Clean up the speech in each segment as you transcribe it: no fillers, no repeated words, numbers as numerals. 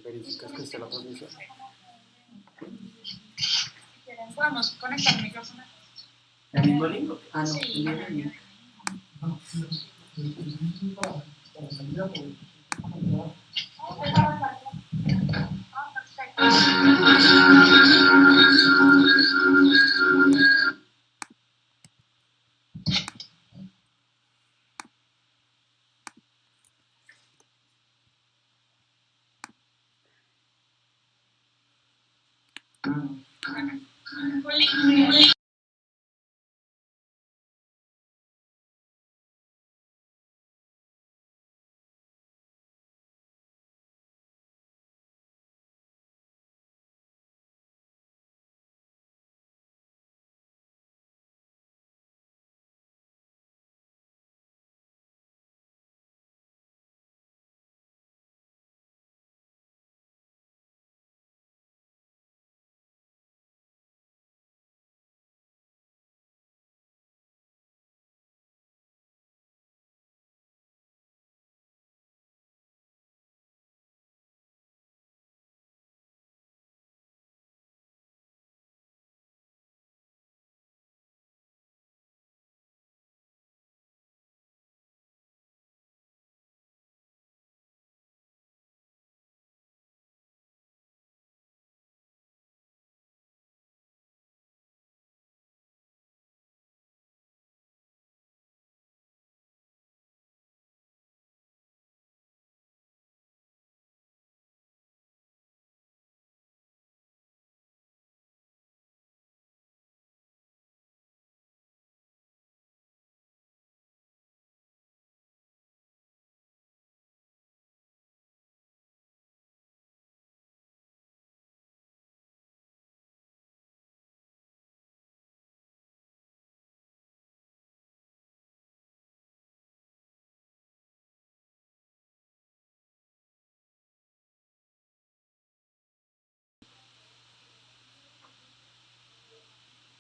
verificas que esté la transmisión. Podemos conectar el micrófono. ¿El mismo link? Ah, no, Sí, el mismo link. Perfecto.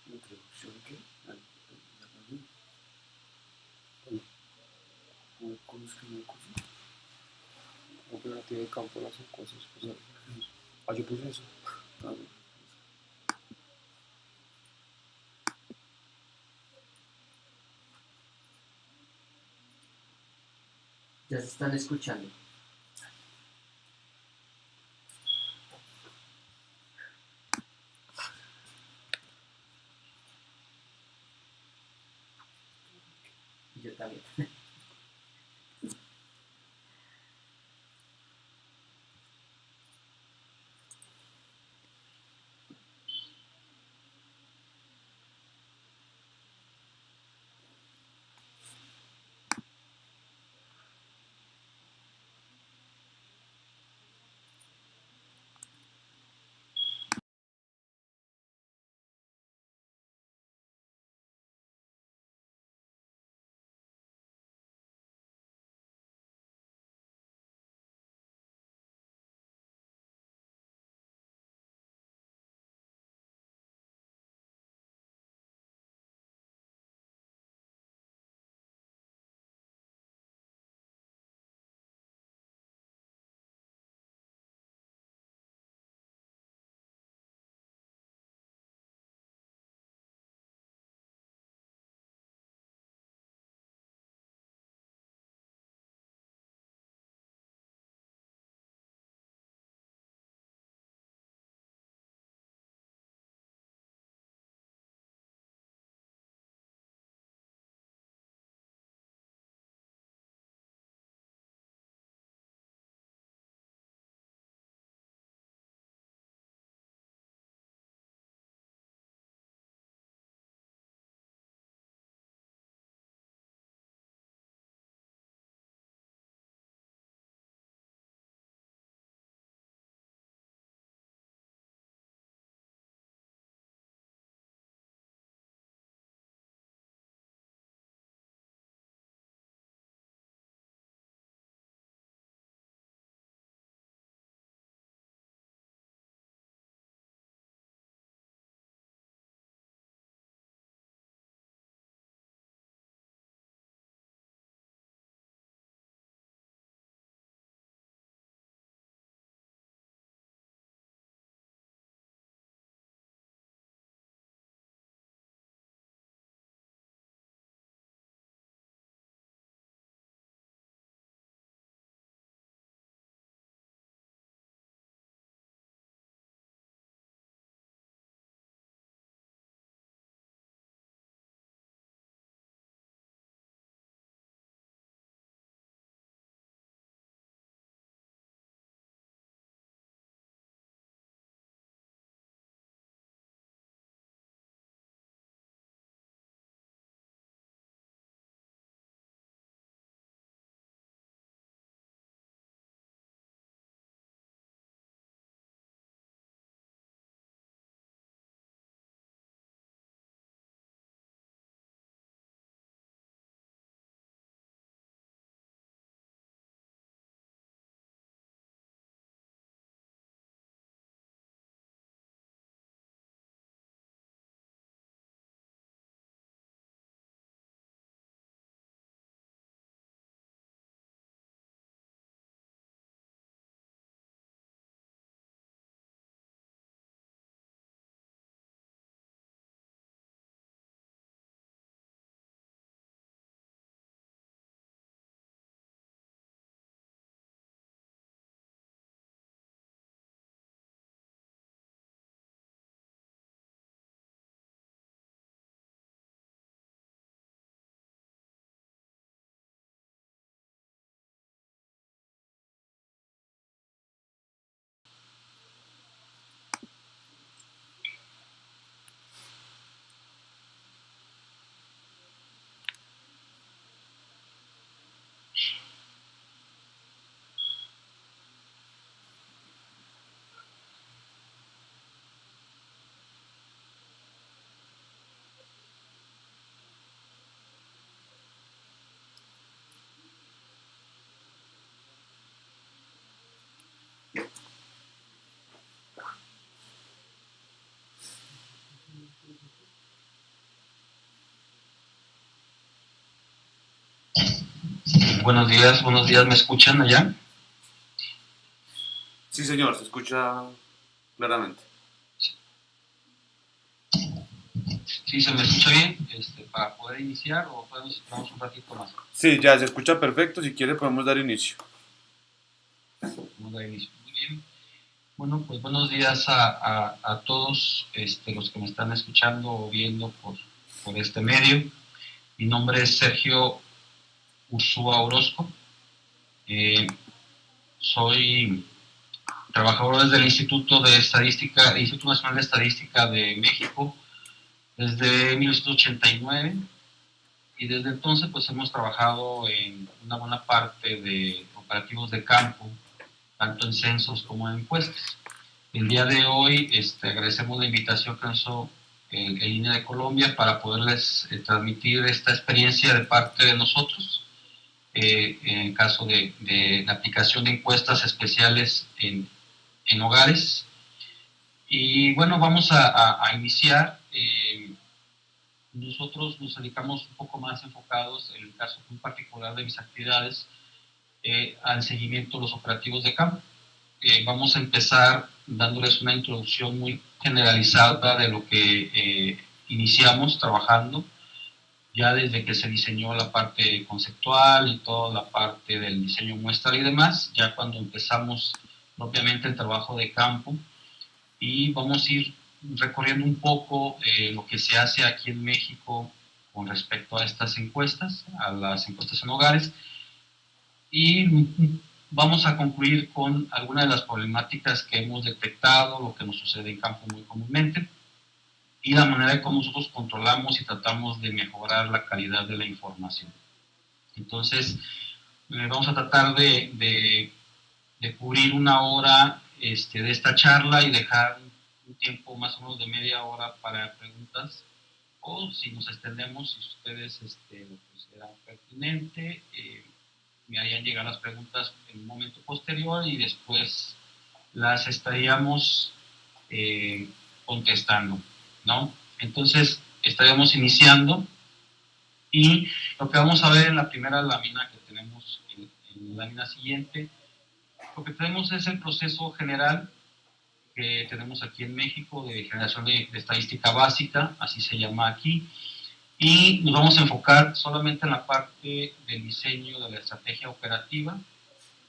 ¿Introducción qué? ¿Cómo escribir cosas? Operativa de campo, las cosas. Yo puse eso. Ah, no. Ya se están escuchando. Y yo también. Buenos días, ¿me escuchan allá? Sí, señor, se escucha claramente. Sí, se me escucha bien, para poder iniciar o podemos esperar un ratito más. Sí, ya se escucha perfecto. Si quiere podemos dar inicio. Vamos a dar inicio. Muy bien. Bueno, pues buenos días a todos los que me están escuchando o viendo por este medio. Mi nombre es Sergio Ursúa Orozco. Soy trabajador desde el Instituto Nacional de Estadística de México desde 1989 y desde entonces pues hemos trabajado en una buena parte de operativos de campo, tanto en censos como en encuestas. El día de hoy agradecemos la invitación que nos hizo el INE de Colombia para poderles transmitir esta experiencia de parte de nosotros en caso de la aplicación de encuestas especiales en hogares. Y bueno, vamos a iniciar. Nosotros nos dedicamos un poco más enfocados, en el caso muy particular de mis actividades, al seguimiento de los operativos de campo. Vamos a empezar dándoles una introducción muy generalizada de lo que iniciamos trabajando, ya desde que se diseñó la parte conceptual y toda la parte del diseño muestral y demás, ya cuando empezamos propiamente el trabajo de campo, y vamos a ir recorriendo un poco lo que se hace aquí en México con respecto a estas encuestas, a las encuestas en hogares, y vamos a concluir con algunas de las problemáticas que hemos detectado, lo que nos sucede en campo muy comúnmente, y la manera en cómo nosotros controlamos y tratamos de mejorar la calidad de la información. Entonces, vamos a tratar de cubrir una hora de esta charla y dejar un tiempo más o menos de media hora para preguntas, o si nos extendemos, si ustedes lo consideran pertinente, me harían llegar las preguntas en un momento posterior y después las estaríamos contestando, ¿no? Entonces, estaríamos iniciando y lo que vamos a ver en la primera lámina que tenemos, en la lámina siguiente, lo que tenemos es el proceso general que tenemos aquí en México de generación de estadística básica, así se llama aquí, y nos vamos a enfocar solamente en la parte del diseño de la estrategia operativa.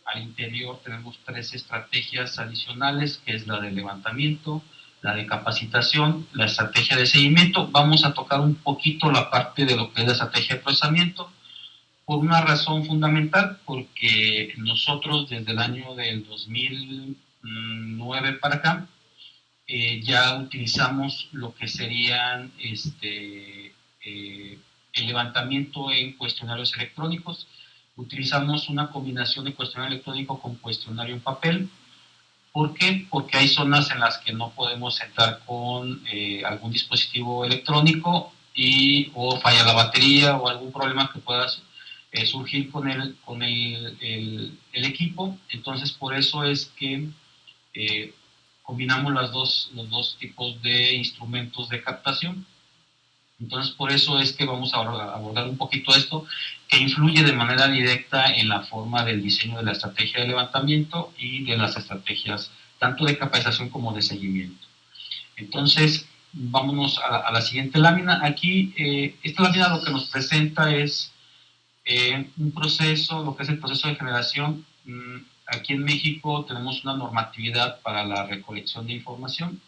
Al interior tenemos 3 estrategias adicionales, que es la de levantamiento, la de capacitación, la estrategia de seguimiento. Vamos a tocar un poquito la parte de lo que es la estrategia de procesamiento, por una razón fundamental, porque nosotros desde el año del 2009 para acá, ya utilizamos lo que serían el levantamiento en cuestionarios electrónicos. Utilizamos una combinación de cuestionario electrónico con cuestionario en papel. ¿Por qué? Porque hay zonas en las que no podemos entrar con algún dispositivo electrónico o falla la batería o algún problema que pueda surgir con el equipo. Entonces, por eso es que combinamos los dos tipos de instrumentos de captación. Entonces, por eso es que vamos a abordar un poquito esto, que influye de manera directa en la forma del diseño de la estrategia de levantamiento y de las estrategias tanto de capacitación como de seguimiento. Entonces, vámonos a la siguiente lámina. Aquí, esta lámina lo que nos presenta es un proceso, lo que es el proceso de generación. Aquí en México tenemos una normatividad para la recolección de información.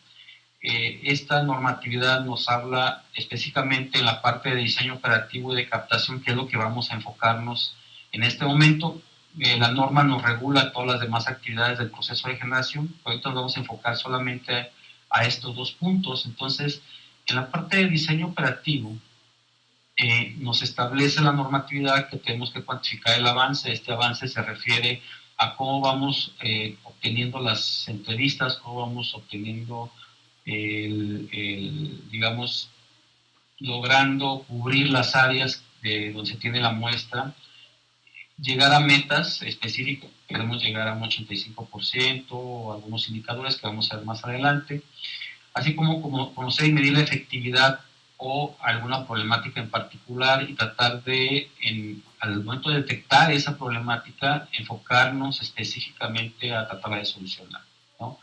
Esta normatividad nos habla específicamente en la parte de diseño operativo y de captación, que es lo que vamos a enfocarnos en este momento. La norma nos regula todas las demás actividades del proceso de generación, pero ahorita nos vamos a enfocar solamente a estos 2 puntos. Entonces, en la parte de diseño operativo, nos establece la normatividad que tenemos que cuantificar el avance. Este avance se refiere a cómo vamos obteniendo las entrevistas, cómo vamos obteniendo digamos, logrando cubrir las áreas de donde se tiene la muestra, llegar a metas específicas. Queremos llegar a un 85% o algunos indicadores que vamos a ver más adelante, así como conocer y medir la efectividad o alguna problemática en particular y tratar de, en al momento de detectar esa problemática, enfocarnos específicamente a tratarla de solucionar, ¿no?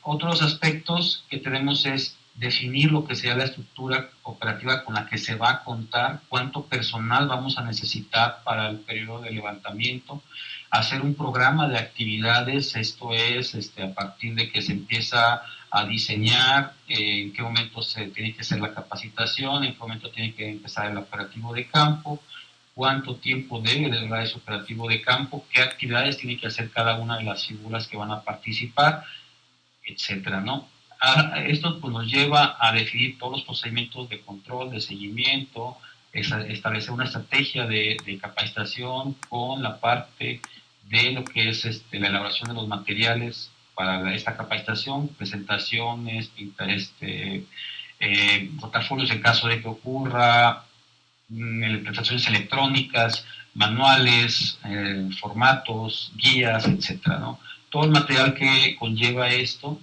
Otros aspectos que tenemos es definir lo que sea la estructura operativa con la que se va a contar, cuánto personal vamos a necesitar para el periodo de levantamiento, hacer un programa de actividades, esto es a partir de que se empieza a diseñar, en qué momento se tiene que hacer la capacitación, en qué momento tiene que empezar el operativo de campo, cuánto tiempo debe durar ese operativo de campo, qué actividades tiene que hacer cada una de las figuras que van a participar, etcétera, ¿no? Esto pues, nos lleva a definir todos los procedimientos de control, de seguimiento, establecer una estrategia de capacitación con la parte de lo que es la elaboración de los materiales para esta capacitación, presentaciones, portafolios en caso de que ocurra, presentaciones electrónicas, manuales, formatos, guías, etcétera, ¿no? Todo el material que conlleva esto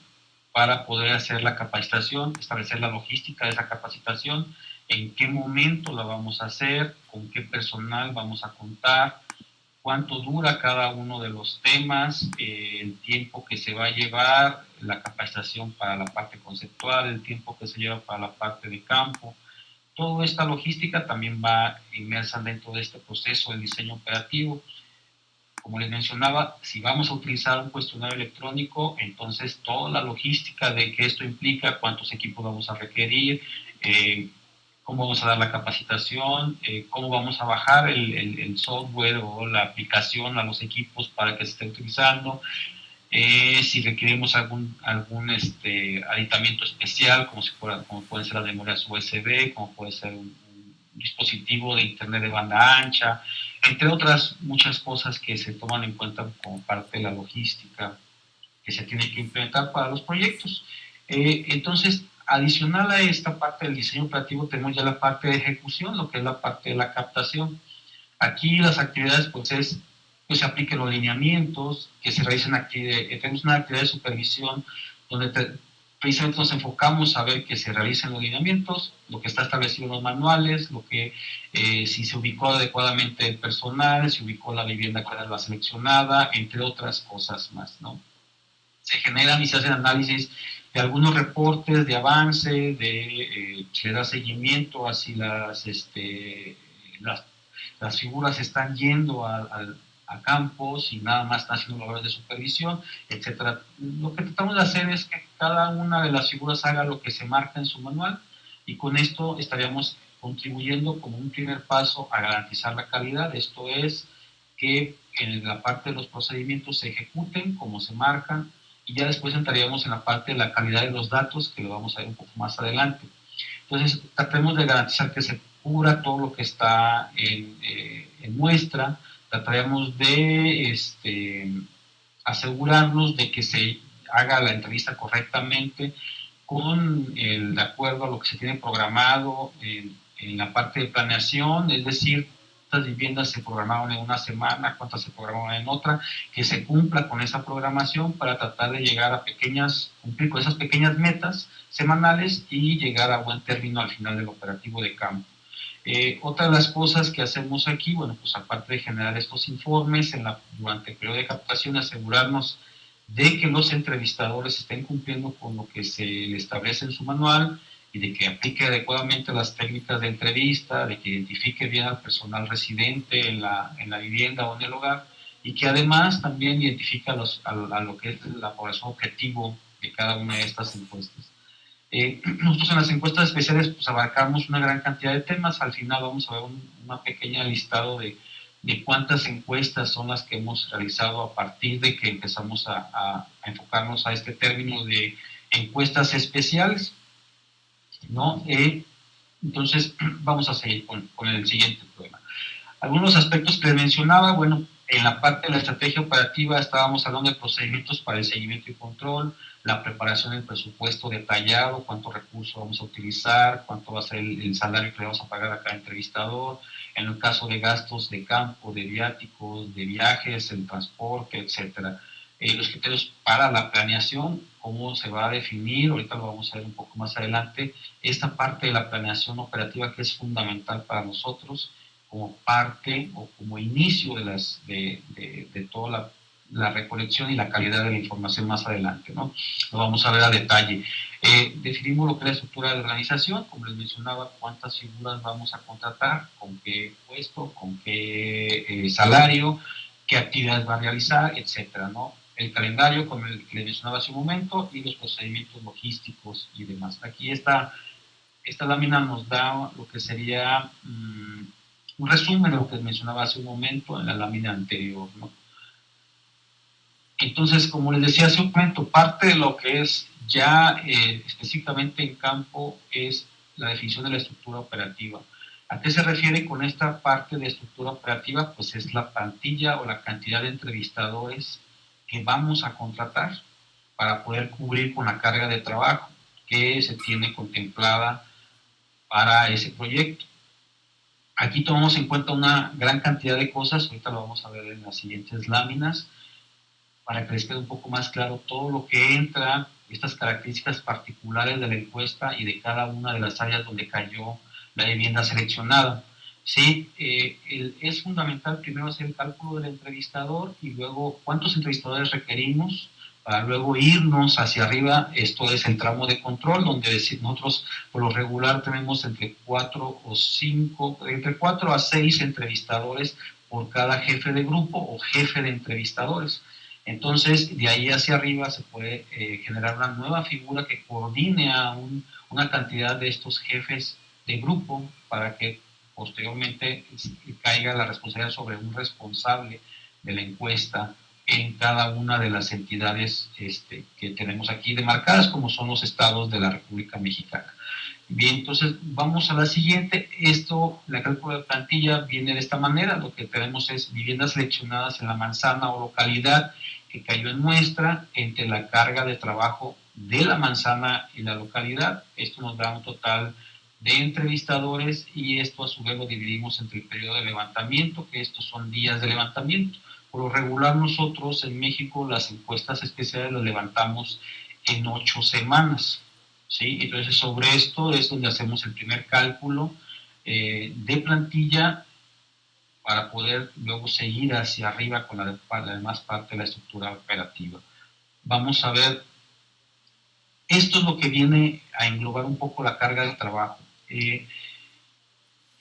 para poder hacer la capacitación, establecer la logística de esa capacitación, en qué momento la vamos a hacer, con qué personal vamos a contar, cuánto dura cada uno de los temas, el tiempo que se va a llevar, la capacitación para la parte conceptual, el tiempo que se lleva para la parte de campo. Toda esta logística también va inmersa dentro de este proceso del diseño operativo. Como les mencionaba, si vamos a utilizar un cuestionario electrónico, entonces toda la logística de qué esto implica, cuántos equipos vamos a requerir, cómo vamos a dar la capacitación, cómo vamos a bajar el software o la aplicación a los equipos para que se esté utilizando, si requerimos algún aditamiento especial, como pueden ser las memorias USB, como puede ser un dispositivo de internet de banda ancha, entre otras muchas cosas que se toman en cuenta como parte de la logística que se tiene que implementar para los proyectos. Entonces, adicional a esta parte del diseño operativo, tenemos ya la parte de ejecución, lo que es la parte de la captación. Aquí las actividades, pues, es que se apliquen los lineamientos, que se realicen actividades, tenemos una actividad de supervisión donde precisamente nos enfocamos a ver que se realicen los lineamientos, lo que está establecido en los manuales, lo que si se ubicó adecuadamente el personal, si ubicó la vivienda que era la seleccionada, entre otras cosas más, ¿no? Se generan y se hacen análisis de algunos reportes de avance, se da seguimiento a si las figuras están yendo a campos y nada más están haciendo labores de supervisión, etcétera. Lo que tratamos de hacer es que cada una de las figuras haga lo que se marca en su manual y con esto estaríamos contribuyendo como un primer paso a garantizar la calidad. Esto es que en la parte de los procedimientos se ejecuten como se marcan y ya después entraríamos en la parte de la calidad de los datos, que lo vamos a ver un poco más adelante. Entonces, tratemos de garantizar que se cubra todo lo que está en muestra, trataremos de asegurarnos de que se haga la entrevista correctamente de acuerdo a lo que se tiene programado en la parte de planeación, es decir, cuántas viviendas se programaron en una semana, cuántas se programaron en otra, que se cumpla con esa programación para tratar de llegar a cumplir con esas pequeñas metas semanales y llegar a buen término al final del operativo de campo. Otra de las cosas que hacemos aquí, bueno, pues aparte de generar estos informes durante el periodo de captación, asegurarnos de que los entrevistadores estén cumpliendo con lo que se le establece en su manual y de que aplique adecuadamente las técnicas de entrevista, de que identifique bien al personal residente en la vivienda o en el hogar y que además también identifique a lo que es la población objetivo de cada una de estas encuestas. Nosotros en las encuestas especiales pues abarcamos una gran cantidad de temas, al final vamos a ver una pequeña listado de cuántas encuestas son las que hemos realizado a partir de que empezamos a enfocarnos a este término de encuestas especiales, ¿no? Entonces vamos a seguir con el siguiente tema. Algunos aspectos que les mencionaba, bueno, en la parte de la estrategia operativa estábamos hablando de procedimientos para el seguimiento y control, la preparación del presupuesto detallado, cuántos recursos vamos a utilizar, cuánto va a ser el salario que le vamos a pagar a cada entrevistador, en el caso de gastos de campo, de viáticos, de viajes, el transporte, etcétera. Los criterios para la planeación, cómo se va a definir, ahorita lo vamos a ver un poco más adelante, esta parte de la planeación operativa que es fundamental para nosotros, como parte o como inicio de toda la recolección y la calidad de la información más adelante, ¿no? Lo vamos a ver a detalle. Definimos lo que es la estructura de organización, como les mencionaba, cuántas figuras vamos a contratar, con qué puesto, con qué salario, qué actividades va a realizar, etcétera, ¿no? El calendario, como el que les mencionaba hace un momento, y los procedimientos logísticos y demás. Aquí esta lámina nos da lo que sería un resumen de lo que les mencionaba hace un momento en la lámina anterior, ¿no? Entonces, como les decía hace un momento, parte de lo que es ya específicamente en campo es la definición de la estructura operativa. ¿A qué se refiere con esta parte de estructura operativa? Pues es la plantilla o la cantidad de entrevistadores que vamos a contratar para poder cubrir con la carga de trabajo que se tiene contemplada para ese proyecto. Aquí tomamos en cuenta una gran cantidad de cosas, ahorita lo vamos a ver en las siguientes láminas, para que les quede un poco más claro todo lo que entra, estas características particulares de la encuesta y de cada una de las áreas donde cayó la vivienda seleccionada. Sí, es fundamental primero hacer el cálculo del entrevistador y luego cuántos entrevistadores requerimos para luego irnos hacia arriba. Esto es el tramo de control, donde nosotros por lo regular tenemos entre 4 a 6 entrevistadores por cada jefe de grupo o jefe de entrevistadores. Entonces, de ahí hacia arriba se puede generar una nueva figura que coordine a una cantidad de estos jefes de grupo para que posteriormente caiga la responsabilidad sobre un responsable de la encuesta en cada una de las entidades que tenemos aquí demarcadas, como son los estados de la República Mexicana. Bien, entonces vamos a la siguiente. La cálculo de plantilla viene de esta manera. Lo que tenemos es viviendas seleccionadas en la manzana o localidad que cayó en muestra entre la carga de trabajo de la manzana y la localidad. Esto nos da un total de entrevistadores y esto a su vez lo dividimos entre el periodo de levantamiento, que estos son días de levantamiento. Por lo regular nosotros en México las encuestas especiales las levantamos en 8 semanas. ¿Sí? Entonces sobre esto es donde hacemos el primer cálculo de plantilla para poder luego seguir hacia arriba con la demás parte de la estructura operativa. Vamos a ver, esto es lo que viene a englobar un poco la carga de trabajo. ¿Qué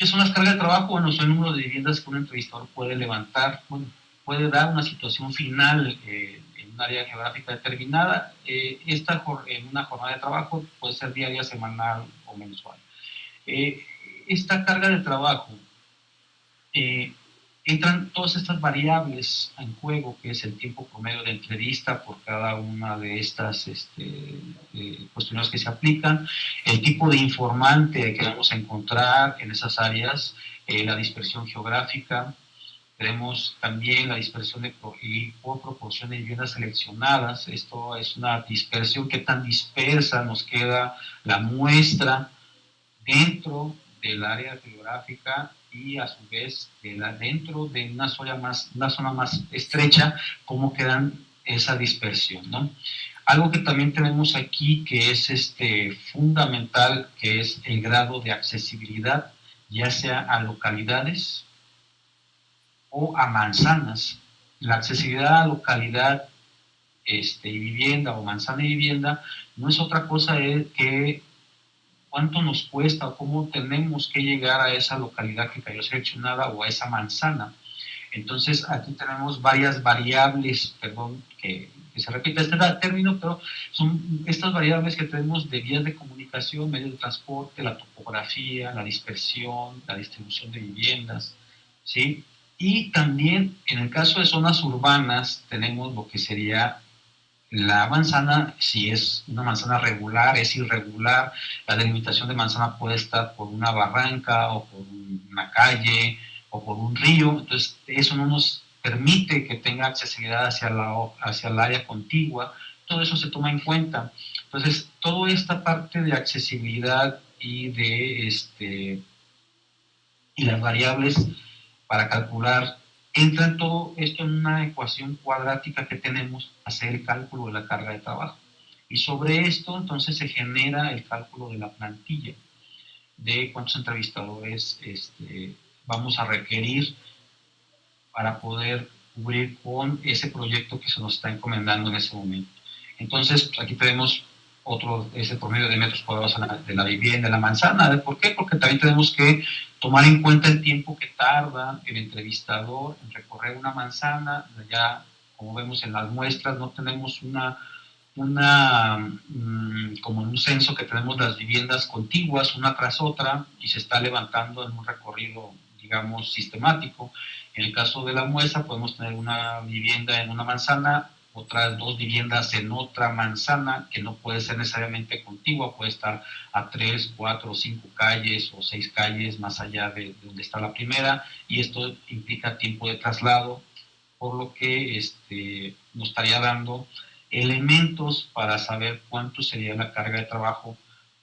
son las cargas de trabajo? Bueno, son el número de viviendas que un entrevistador puede levantar, bueno, puede dar una situación final en un área geográfica determinada. En una jornada de trabajo puede ser diaria, semanal o mensual. Esta carga de trabajo, entran todas estas variables en juego, que es el tiempo promedio de entrevista por cada una de estas cuestiones que se aplican, el tipo de informante que vamos a encontrar en esas áreas, la dispersión geográfica. Tenemos también la dispersión por proporción de viviendas seleccionadas. Esto es una dispersión, qué tan dispersa nos queda la muestra dentro del área geográfica y a su vez dentro de una zona más estrecha, cómo quedan esa dispersión, ¿no? Algo que también tenemos aquí que es fundamental, que es el grado de accesibilidad, ya sea a localidades o a manzanas. La accesibilidad a localidad y vivienda o manzana y vivienda no es otra cosa que cuánto nos cuesta o cómo tenemos que llegar a esa localidad que cayó seleccionada o a esa manzana. Entonces aquí tenemos varias variables, perdón, que se repite este término, pero son estas variables que tenemos de vías de comunicación, medios de transporte, la topografía, la dispersión, la distribución de viviendas, ¿sí? Y también en el caso de zonas urbanas tenemos lo que sería la manzana, si es una manzana regular, es irregular. La delimitación de manzana puede estar por una barranca o por una calle o por un río. Entonces, eso no nos permite que tenga accesibilidad hacia el área contigua. Todo eso se toma en cuenta. Entonces, toda esta parte de accesibilidad y y las variables para calcular, entra en todo esto en una ecuación cuadrática que tenemos, hacer el cálculo de la carga de trabajo. Y sobre esto, entonces, se genera el cálculo de la plantilla, de cuántos entrevistadores vamos a requerir para poder cubrir con ese proyecto que se nos está encomendando en ese momento. Entonces, pues aquí tenemos ese promedio de metros cuadrados de la vivienda, de la manzana. ¿Por qué? Porque también tenemos que tomar en cuenta el tiempo que tarda el entrevistador en recorrer una manzana. Ya, como vemos en las muestras, no tenemos como en un censo que tenemos las viviendas contiguas una tras otra y se está levantando en un recorrido, digamos, sistemático. En el caso de la muestra podemos tener una vivienda en una manzana, otras 2 viviendas en otra manzana, que no puede ser necesariamente contigua, puede estar a 3, 4, 5 calles o 6 calles más allá de donde está la primera, y esto implica tiempo de traslado, por lo que nos estaría dando elementos para saber cuánto sería la carga de trabajo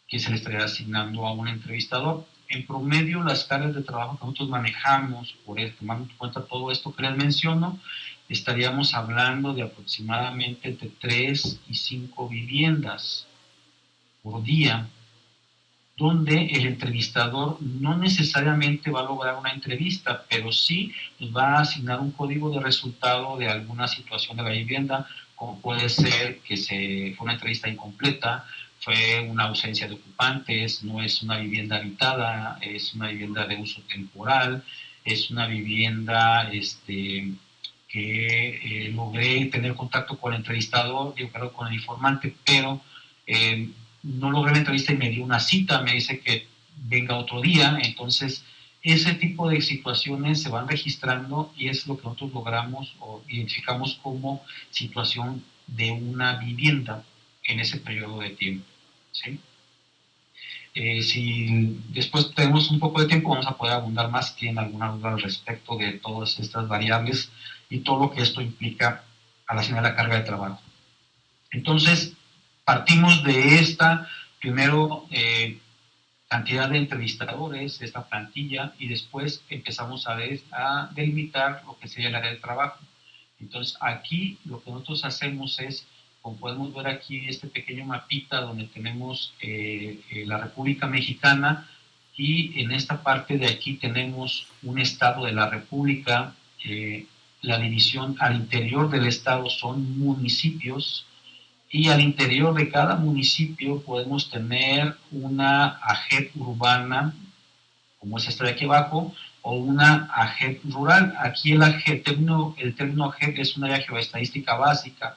que se le estaría asignando a un entrevistador. En promedio, las cargas de trabajo que nosotros manejamos, tomando en cuenta todo esto que les menciono, estaríamos hablando de aproximadamente entre 3 y 5 viviendas por día, donde el entrevistador no necesariamente va a lograr una entrevista, pero sí nos va a asignar un código de resultado de alguna situación de la vivienda, como puede ser que fue una entrevista incompleta, fue una ausencia de ocupantes, no es una vivienda habitada, es una vivienda de uso temporal, es una vivienda que logré tener contacto con el entrevistador, claro, con el informante, pero no logré la entrevista y me dio una cita, me dice que venga otro día. Entonces ese tipo de situaciones se van registrando y es lo que nosotros logramos o identificamos como situación de una vivienda en ese periodo de tiempo, ¿sí? Si después tenemos un poco de tiempo, vamos a poder abundar más si tienen alguna duda al respecto de todas estas variables y todo lo que esto implica a la señal de la carga de trabajo. Entonces, partimos de esta, primero, cantidad de entrevistadores, esta plantilla, y después empezamos a delimitar lo que sería el área de trabajo. Entonces, aquí lo que nosotros hacemos es, como podemos ver aquí, este pequeño mapita donde tenemos la República Mexicana, y en esta parte de aquí tenemos un estado de la República. La división al interior del estado son municipios, y al interior de cada municipio podemos tener una AGEP urbana, como es esta de aquí abajo, o una AGEP rural. Aquí el término AGEP es una área geoestadística básica,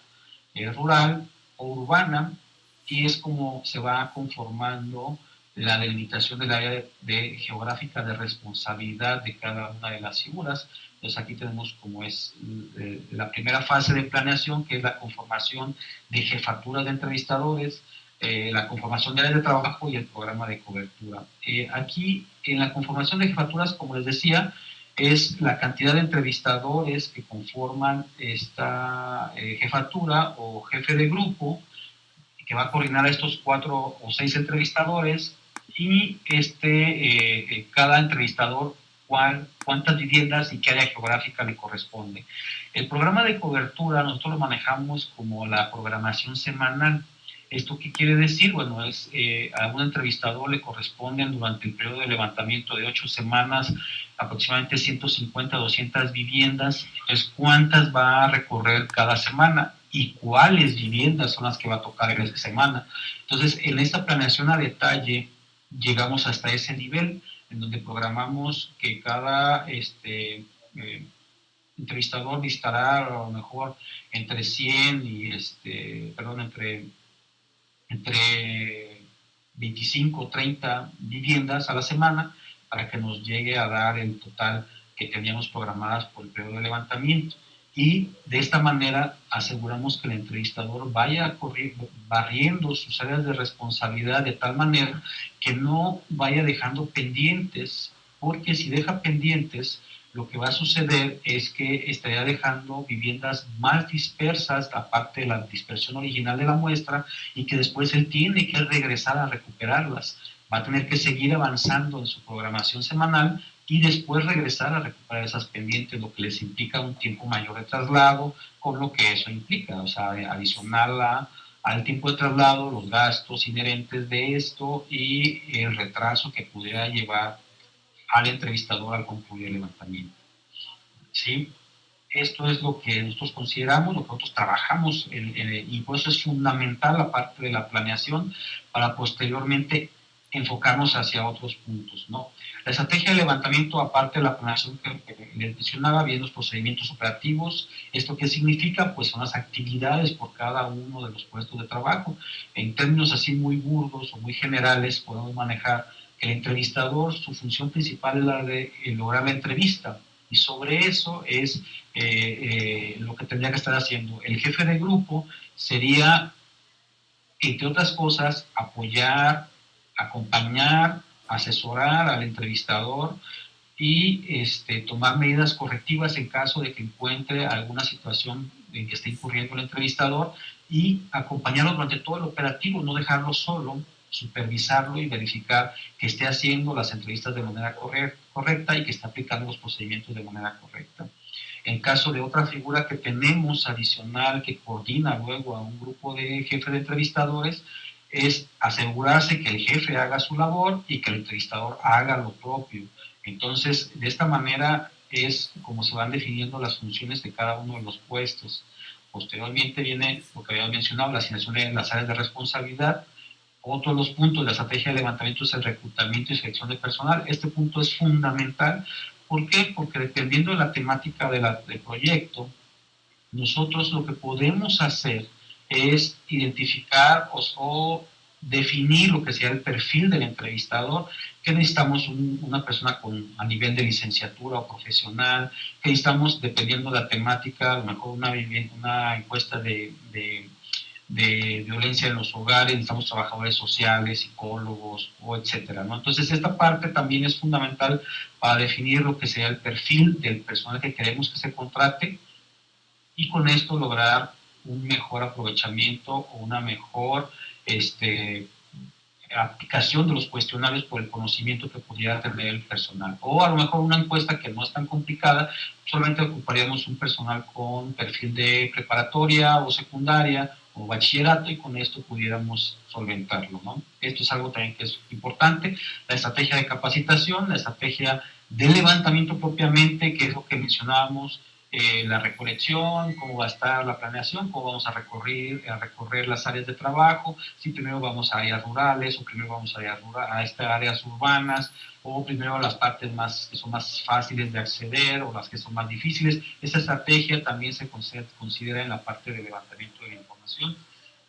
rural o urbana, y es como se va conformando la delimitación del área geográfica de responsabilidad de cada una de las figuras. Entonces aquí tenemos como es la primera fase de planeación, que es la conformación de jefaturas de entrevistadores, la conformación de áreas de trabajo y el programa de cobertura. Aquí en la conformación de jefaturas, como les decía, es la cantidad de entrevistadores que conforman esta jefatura o jefe de grupo, que va a coordinar a estos 4 o 6 entrevistadores, y cada entrevistador cuántas viviendas y qué área geográfica le corresponde. El programa de cobertura nosotros lo manejamos como la programación semanal. ¿Esto qué quiere decir? Bueno, a un entrevistador le corresponden durante el periodo de levantamiento de 8 semanas aproximadamente 150 a 200 viviendas. Entonces, ¿cuántas va a recorrer cada semana? ¿Y cuáles viviendas son las que va a tocar en esa semana? Entonces, en esta planeación a detalle llegamos hasta ese nivel, en donde programamos que cada entrevistador visitará a lo mejor entre 100 y entre 25 o 30 viviendas a la semana, para que nos llegue a dar el total que teníamos programadas por el periodo de levantamiento. Y de esta manera aseguramos que el entrevistador vaya barriendo sus áreas de responsabilidad de tal manera que no vaya dejando pendientes, porque si deja pendientes, lo que va a suceder es que estaría dejando viviendas más dispersas, aparte de la dispersión original de la muestra, y que después él tiene que regresar a recuperarlas. Va a tener que seguir avanzando en su programación semanal y después regresar a recuperar esas pendientes, lo que les implica un tiempo mayor de traslado, con lo que eso implica, o sea, adicional al tiempo de traslado, los gastos inherentes de esto y el retraso que pudiera llevar al entrevistador al concluir el levantamiento. ¿Sí? Esto es lo que nosotros consideramos, lo que nosotros trabajamos, y por eso es fundamental la parte de la planeación para posteriormente enfocarnos hacia otros puntos, ¿no? La estrategia de levantamiento, aparte de la planeación que les mencionaba, bien los procedimientos operativos. ¿Esto qué significa? Pues son las actividades por cada uno de los puestos de trabajo. En términos así muy burdos o muy generales, podemos manejar que el entrevistador, su función principal es la de lograr la entrevista, y sobre eso es lo que tendría que estar haciendo. El jefe de grupo sería, entre otras cosas, apoyar, acompañar, asesorar al entrevistador y tomar medidas correctivas en caso de que encuentre alguna situación en que esté incurriendo el entrevistador, y acompañarlo durante todo el operativo, no dejarlo solo, supervisarlo y verificar que esté haciendo las entrevistas de manera correcta y que esté aplicando los procedimientos de manera correcta. En caso de otra figura que tenemos adicional que coordina luego a un grupo de jefes de entrevistadores, es asegurarse que el jefe haga su labor y que el entrevistador haga lo propio. Entonces, de esta manera es como se van definiendo las funciones de cada uno de los puestos. Posteriormente viene lo que había mencionado, la asignación de las áreas de responsabilidad. Otro de los puntos de la estrategia de levantamiento es el reclutamiento y selección de personal. Este punto es fundamental. ¿Por qué? Porque dependiendo de la temática del proyecto, nosotros lo que podemos hacer es identificar o definir lo que sea el perfil del entrevistador, que necesitamos una persona a nivel de licenciatura o profesional, que necesitamos, dependiendo de la temática, a lo mejor una encuesta de violencia en los hogares, necesitamos trabajadores sociales, psicólogos, o etcétera, ¿no? Entonces, esta parte también es fundamental para definir lo que sea el perfil del personal que queremos que se contrate, y con esto lograr un mejor aprovechamiento o una mejor aplicación de los cuestionarios por el conocimiento que pudiera tener el personal. O a lo mejor una encuesta que no es tan complicada, solamente ocuparíamos un personal con perfil de preparatoria o secundaria o bachillerato, y con esto pudiéramos solventarlo, ¿no? Esto es algo también que es importante. La estrategia de capacitación, la estrategia de levantamiento propiamente, que es lo que mencionábamos, la recolección, cómo va a estar la planeación, cómo vamos a recorrer las áreas de trabajo, si primero vamos a áreas rurales o primero vamos a áreas urbanas, o primero las partes que son más fáciles de acceder o las que son más difíciles. Esa estrategia también se considera en la parte de levantamiento de la información.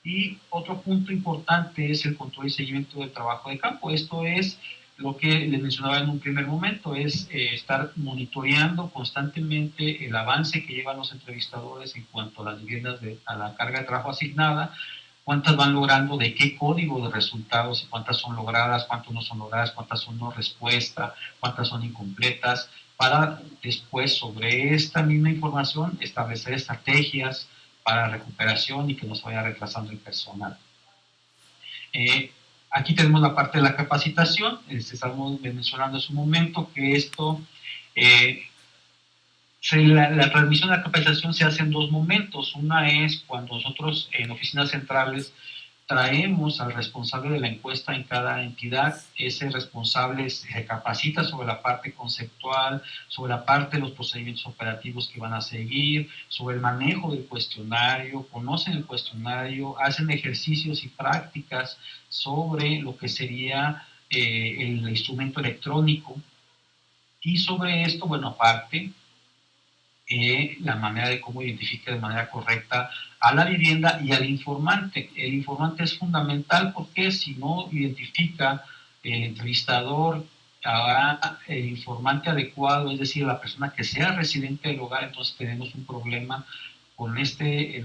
Y otro punto importante es el control y seguimiento del trabajo de campo. Esto es lo que les mencionaba en un primer momento, es estar monitoreando constantemente el avance que llevan los entrevistadores en cuanto a las viviendas, a la carga de trabajo asignada, cuántas van logrando, de qué código de resultados, y cuántas son logradas, cuántas no son logradas, cuántas son no respuesta, cuántas son incompletas, para después sobre esta misma información establecer estrategias para recuperación y que no se vaya retrasando el personal. Aquí tenemos la parte de la capacitación. Estamos mencionando hace un momento que esto, la transmisión de la capacitación se hace en dos momentos. Una es cuando nosotros en oficinas centrales traemos al responsable de la encuesta en cada entidad. Ese responsable se capacita sobre la parte conceptual, sobre la parte de los procedimientos operativos que van a seguir, sobre el manejo del cuestionario, conocen el cuestionario, hacen ejercicios y prácticas sobre lo que sería el instrumento electrónico. Y sobre esto, bueno, aparte, la manera de cómo identifica de manera correcta a la vivienda y al informante. El informante es fundamental porque si no identifica el entrevistador a el informante adecuado, es decir, la persona que sea residente del hogar, entonces tenemos un problema con este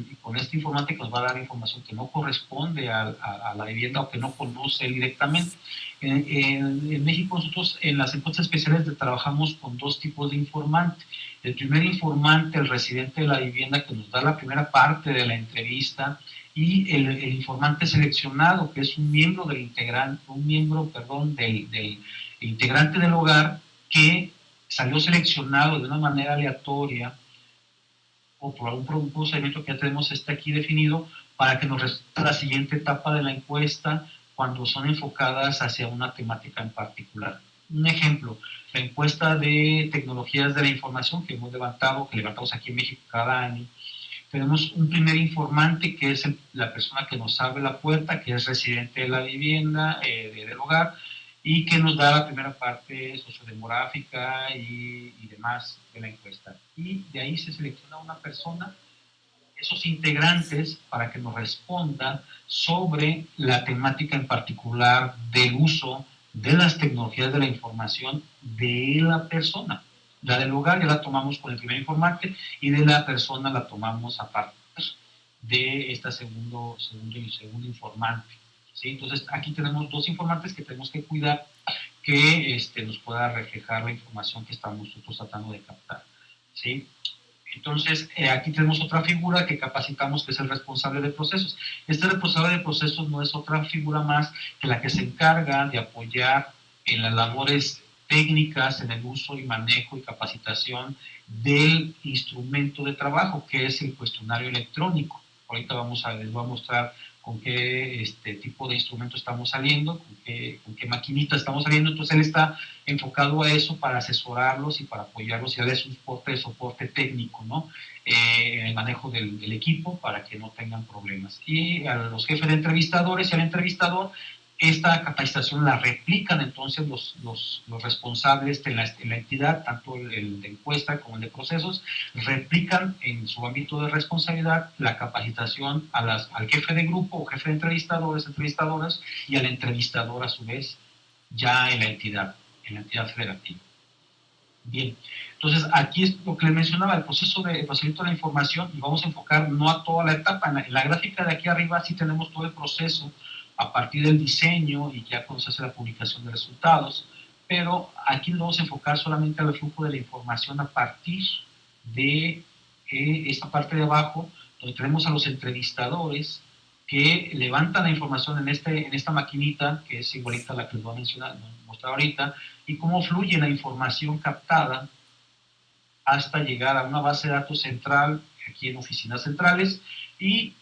informante que nos va a dar información que no corresponde a la vivienda o que no conoce directamente. En México nosotros en las encuestas especiales trabajamos con dos tipos de informante. El primer informante, el residente de la vivienda, que nos da la primera parte de la entrevista, y el informante seleccionado, que es un miembro del integrante del hogar, que salió seleccionado de una manera aleatoria o por algún procedimiento que ya tenemos aquí definido, para que nos resulte la siguiente etapa de la encuesta cuando son enfocadas hacia una temática en particular. Un ejemplo, la encuesta de tecnologías de la información que levantamos aquí en México cada año. Tenemos un primer informante que es la persona que nos abre la puerta, que es residente de la vivienda, del hogar, y que nos da la primera parte sociodemográfica y demás de la encuesta. Y de ahí se selecciona una persona, esos integrantes, para que nos responda sobre la temática en particular del uso de las tecnologías de la información de la persona. La del hogar ya la tomamos con el primer informante y de la persona la tomamos a partir de este segundo informante. ¿Sí? Entonces, aquí tenemos dos informantes que tenemos que cuidar que nos pueda reflejar la información que estamos nosotros tratando de captar. ¿Sí? Entonces, aquí tenemos otra figura que capacitamos, que es el responsable de procesos. Este responsable de procesos no es otra figura más que la que se encarga de apoyar en las labores técnicas, en el uso y manejo y capacitación del instrumento de trabajo, que es el cuestionario electrónico. Ahorita les voy a mostrar con qué tipo de instrumento estamos saliendo, con qué maquinita estamos saliendo. Entonces él está enfocado a eso para asesorarlos y para apoyarlos y darles un soporte técnico, ¿no? En el manejo del equipo para que no tengan problemas. Y a los jefes de entrevistadores y al entrevistador, esta capacitación la replican entonces los responsables de la entidad, tanto el de encuesta como el de procesos, replican en su ámbito de responsabilidad la capacitación al jefe de grupo o jefe de entrevistadoras y al entrevistador a su vez ya en la entidad federativa. Bien, entonces aquí es lo que les mencionaba, el procesamiento de la información, y vamos a enfocar no a toda la etapa. En la gráfica de aquí arriba sí tenemos todo el proceso a partir del diseño y ya cuando se hace la publicación de resultados, pero aquí nos vamos a enfocar solamente al flujo de la información a partir de esta parte de abajo, donde tenemos a los entrevistadores que levantan la información en esta maquinita, que es igualita a la que les voy a mostrar ahorita, y cómo fluye la información captada hasta llegar a una base de datos central, aquí en oficinas centrales, y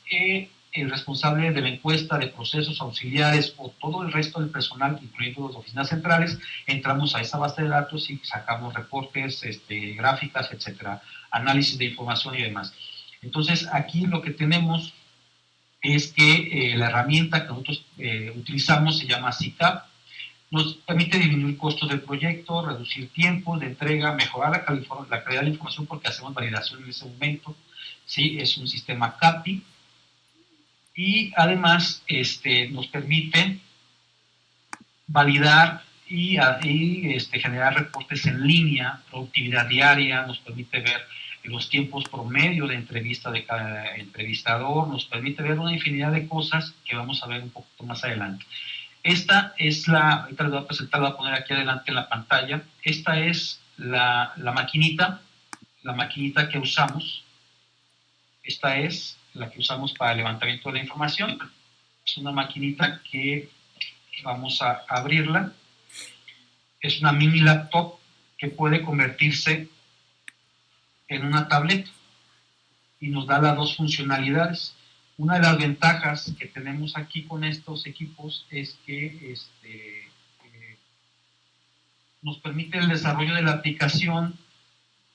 el responsable de la encuesta, de procesos auxiliares o todo el resto del personal, incluyendo las oficinas centrales, entramos a esa base de datos y sacamos reportes, gráficas, etcétera, análisis de información y demás. Entonces, aquí lo que tenemos es que la herramienta que nosotros utilizamos se llama CICAP. Nos permite disminuir costos del proyecto, reducir tiempos de entrega, mejorar la calidad de la información porque hacemos validación en ese momento. ¿Sí? Es un sistema CAPI. Y además nos permite validar y generar reportes en línea, productividad diaria, nos permite ver los tiempos promedio de entrevista de cada entrevistador, nos permite ver una infinidad de cosas que vamos a ver un poquito más adelante. Esta es ahorita les voy a presentar, la voy a poner aquí adelante en la pantalla. Esta es la maquinita que usamos. Esta es la que usamos para el levantamiento de la información. Es una maquinita que vamos a abrirla. Es una mini laptop que puede convertirse en una tableta y nos da las dos funcionalidades. Una de las ventajas que tenemos aquí con estos equipos es que nos permite el desarrollo de la aplicación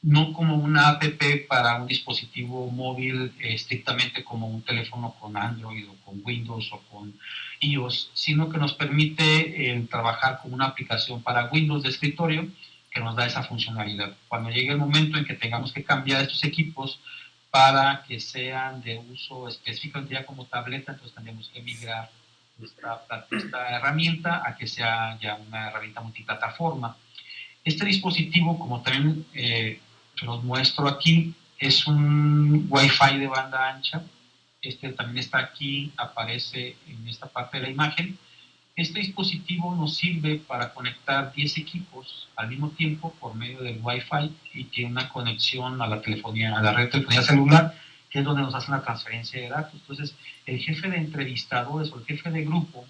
no como una app para un dispositivo móvil estrictamente como un teléfono con Android o con Windows o con iOS, sino que nos permite trabajar con una aplicación para Windows de escritorio que nos da esa funcionalidad. Cuando llegue el momento en que tengamos que cambiar estos equipos para que sean de uso específicamente ya como tableta, entonces tendremos que migrar esta herramienta a que sea ya una herramienta multiplataforma. Este dispositivo, como también los muestro aquí, es un Wi-Fi de banda ancha. También está aquí, aparece en esta parte de la imagen. Este dispositivo nos sirve para conectar 10 equipos al mismo tiempo por medio del Wi-Fi y tiene una conexión a la telefonía, a la red de telefonía celular, que es donde nos hacen la transferencia de datos. Entonces, el jefe de entrevistadores o el jefe de grupo,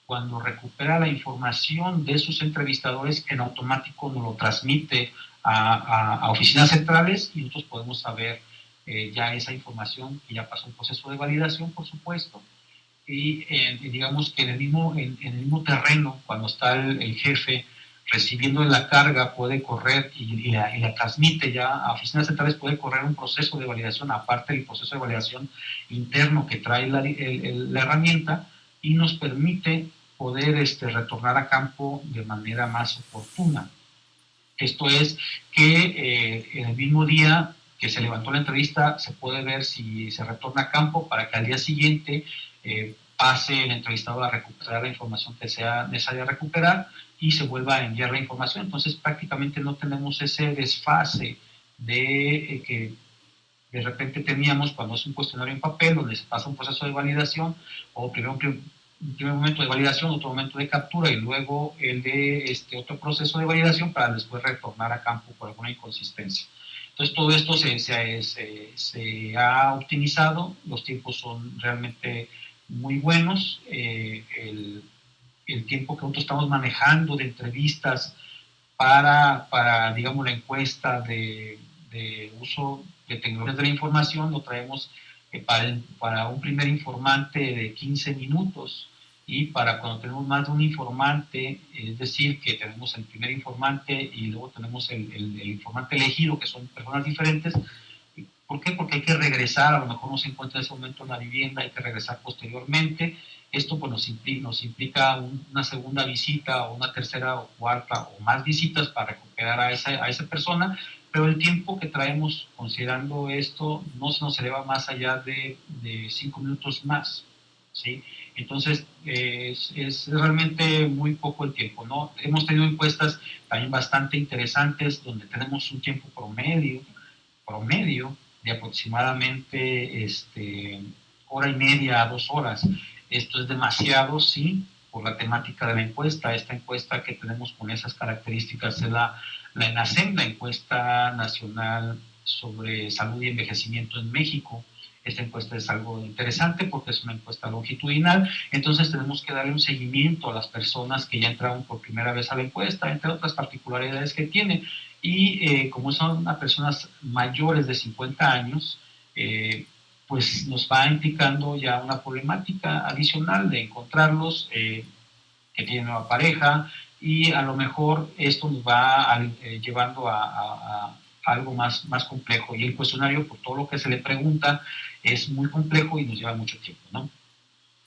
cuando recupera la información de sus entrevistadores, en automático nos lo transmite a oficinas centrales y nosotros podemos saber ya esa información que ya pasó un proceso de validación, por supuesto. Y digamos que en el mismo terreno, cuando está el jefe recibiendo la carga puede correr y la transmite ya a oficinas centrales, puede correr un proceso de validación, aparte del proceso de validación interno que trae la herramienta, y nos permite poder retornar a campo de manera más oportuna. Esto es que en el mismo día que se levantó la entrevista se puede ver si se retorna a campo para que al día siguiente pase el entrevistado a recuperar la información que sea necesaria recuperar y se vuelva a enviar la información. Entonces prácticamente no tenemos ese desfase de que de repente teníamos cuando es un cuestionario en papel donde se pasa un proceso de validación, o primero un primer momento de validación, otro momento de captura y luego el de otro proceso de validación para después retornar a campo por alguna inconsistencia. Entonces todo esto se ha optimizado, los tiempos son realmente muy buenos, el tiempo que nosotros estamos manejando de entrevistas para digamos, la encuesta de uso de tecnologías de la información, lo traemos para un primer informante de 15 minutos, y para cuando tenemos más de un informante, es decir, que tenemos el primer informante y luego tenemos el informante elegido, que son personas diferentes. ¿Por qué? Porque hay que regresar, a lo mejor no se encuentra en ese momento en la vivienda, hay que regresar posteriormente. Esto pues, nos implica una segunda visita o una tercera o cuarta o más visitas para recuperar a esa persona, pero el tiempo que traemos considerando esto no se nos eleva más allá de 5 minutos más, ¿sí? Entonces es realmente muy poco el tiempo, ¿no? Hemos tenido encuestas también bastante interesantes donde tenemos un tiempo promedio de aproximadamente hora y media a 2 horas. Esto es demasiado, sí, por la temática de la encuesta. Esta encuesta que tenemos con esas características es la ENACEM, la Encuesta Nacional sobre Salud y Envejecimiento en México. Esta encuesta es algo interesante porque es una encuesta longitudinal, entonces tenemos que darle un seguimiento a las personas que ya entraron por primera vez a la encuesta, entre otras particularidades que tiene. Y como son personas mayores de 50 años, pues nos va implicando ya una problemática adicional de encontrarlos que tienen nueva pareja, y a lo mejor esto nos va llevando a algo más complejo, y el cuestionario, por todo lo que se le pregunta, es muy complejo y nos lleva mucho tiempo, ¿no?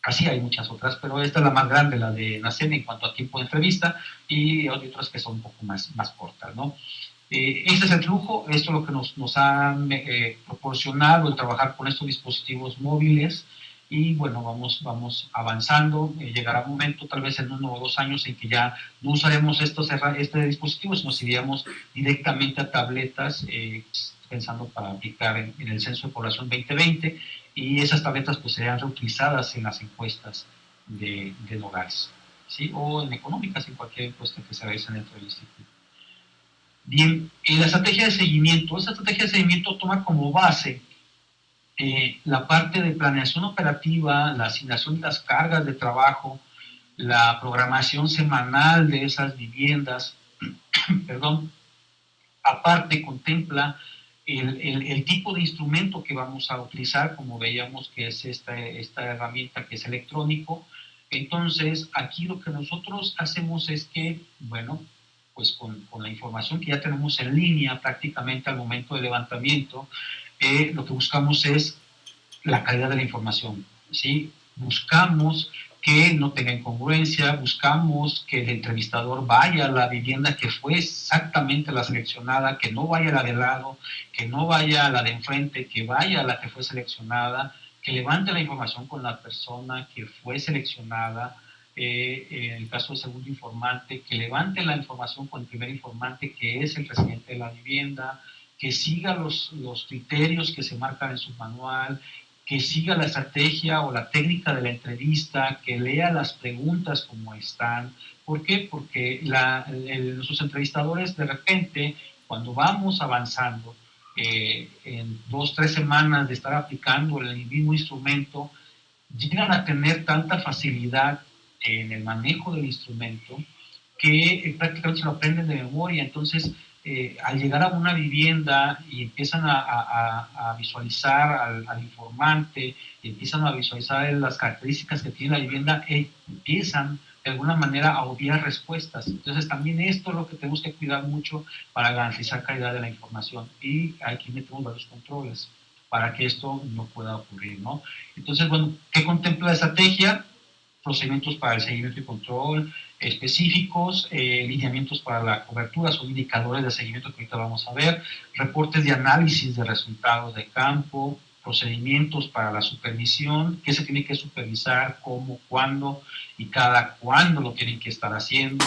Así hay muchas otras, pero esta es la más grande, la de NACEN, en cuanto a tiempo de entrevista, y hay otras que son un poco más cortas, ¿no? Este es el flujo, esto es lo que nos ha proporcionado el trabajar con estos dispositivos móviles, y bueno, vamos avanzando. Llegará un momento, tal vez en 1 o 2 años, en que ya no usaremos este dispositivo, sino nos iríamos directamente a tabletas, pensando para aplicar en el Censo de Población 2020, y esas tabletas pues serían reutilizadas en las encuestas de hogares, ¿sí? O en económicas, en cualquier encuesta que se realice dentro del instituto. Bien, la estrategia de seguimiento. Esta estrategia de seguimiento toma como base la parte de planeación operativa, la asignación de las cargas de trabajo, la programación semanal de esas viviendas, perdón. Aparte contempla el tipo de instrumento que vamos a utilizar, como veíamos que es esta herramienta que es electrónico. Entonces, aquí lo que nosotros hacemos es que, bueno, pues con la información que ya tenemos en línea prácticamente al momento del levantamiento, lo que buscamos es la calidad de la información, ¿sí? Buscamos que no tenga incongruencia, buscamos que el entrevistador vaya a la vivienda que fue exactamente la seleccionada, que no vaya a la de lado, que no vaya a la de enfrente, que vaya a la que fue seleccionada, que levante la información con la persona que fue seleccionada, en el caso del segundo informante, que levante la información con el primer informante, que es el residente de la vivienda, que siga los criterios que se marcan en su manual, que siga la estrategia o la técnica de la entrevista, que lea las preguntas como están. ¿Por qué? Porque nuestros entrevistadores, de repente, cuando vamos avanzando, en 2 o 3 semanas de estar aplicando el mismo instrumento, llegan a tener tanta facilidad en el manejo del instrumento que prácticamente se lo aprenden de memoria. Entonces, al llegar a una vivienda y empiezan a visualizar al informante, y empiezan a visualizar las características que tiene la vivienda, empiezan de alguna manera obviar respuestas. Entonces también esto es lo que tenemos que cuidar mucho para garantizar calidad de la información, y aquí metemos varios controles para que esto no pueda ocurrir, ¿no? Entonces, bueno, ¿qué contempla la estrategia? Procedimientos para el seguimiento y control específicos, lineamientos para la cobertura, son indicadores de seguimiento que ahorita vamos a ver, reportes de análisis de resultados de campo, procedimientos para la supervisión, qué se tiene que supervisar, cómo, cuándo y cada cuándo lo tienen que estar haciendo,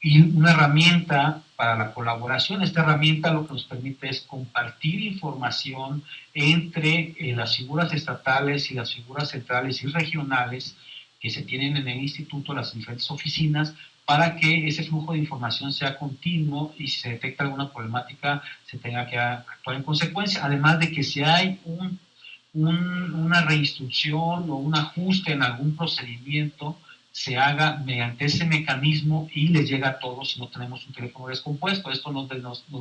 y una herramienta para la colaboración. Esta herramienta lo que nos permite es compartir información entre las figuras estatales y las figuras centrales y regionales que se tienen en el instituto, las diferentes oficinas, para que ese flujo de información sea continuo y si se detecta alguna problemática se tenga que actuar en consecuencia. Además de que si hay una reinstrucción o un ajuste en algún procedimiento, se haga mediante ese mecanismo y les llega a todos si no tenemos un teléfono descompuesto. Esto nos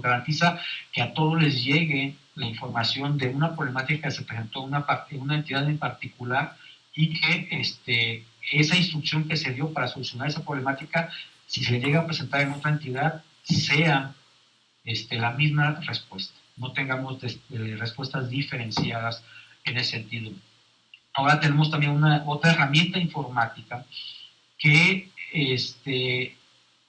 garantiza que a todos les llegue la información de una problemática que se presentó en una entidad en particular, y que esa instrucción que se dio para solucionar esa problemática, si se le llega a presentar en otra entidad, sea la misma respuesta. No tengamos respuestas diferenciadas en ese sentido. Ahora tenemos también otra herramienta informática que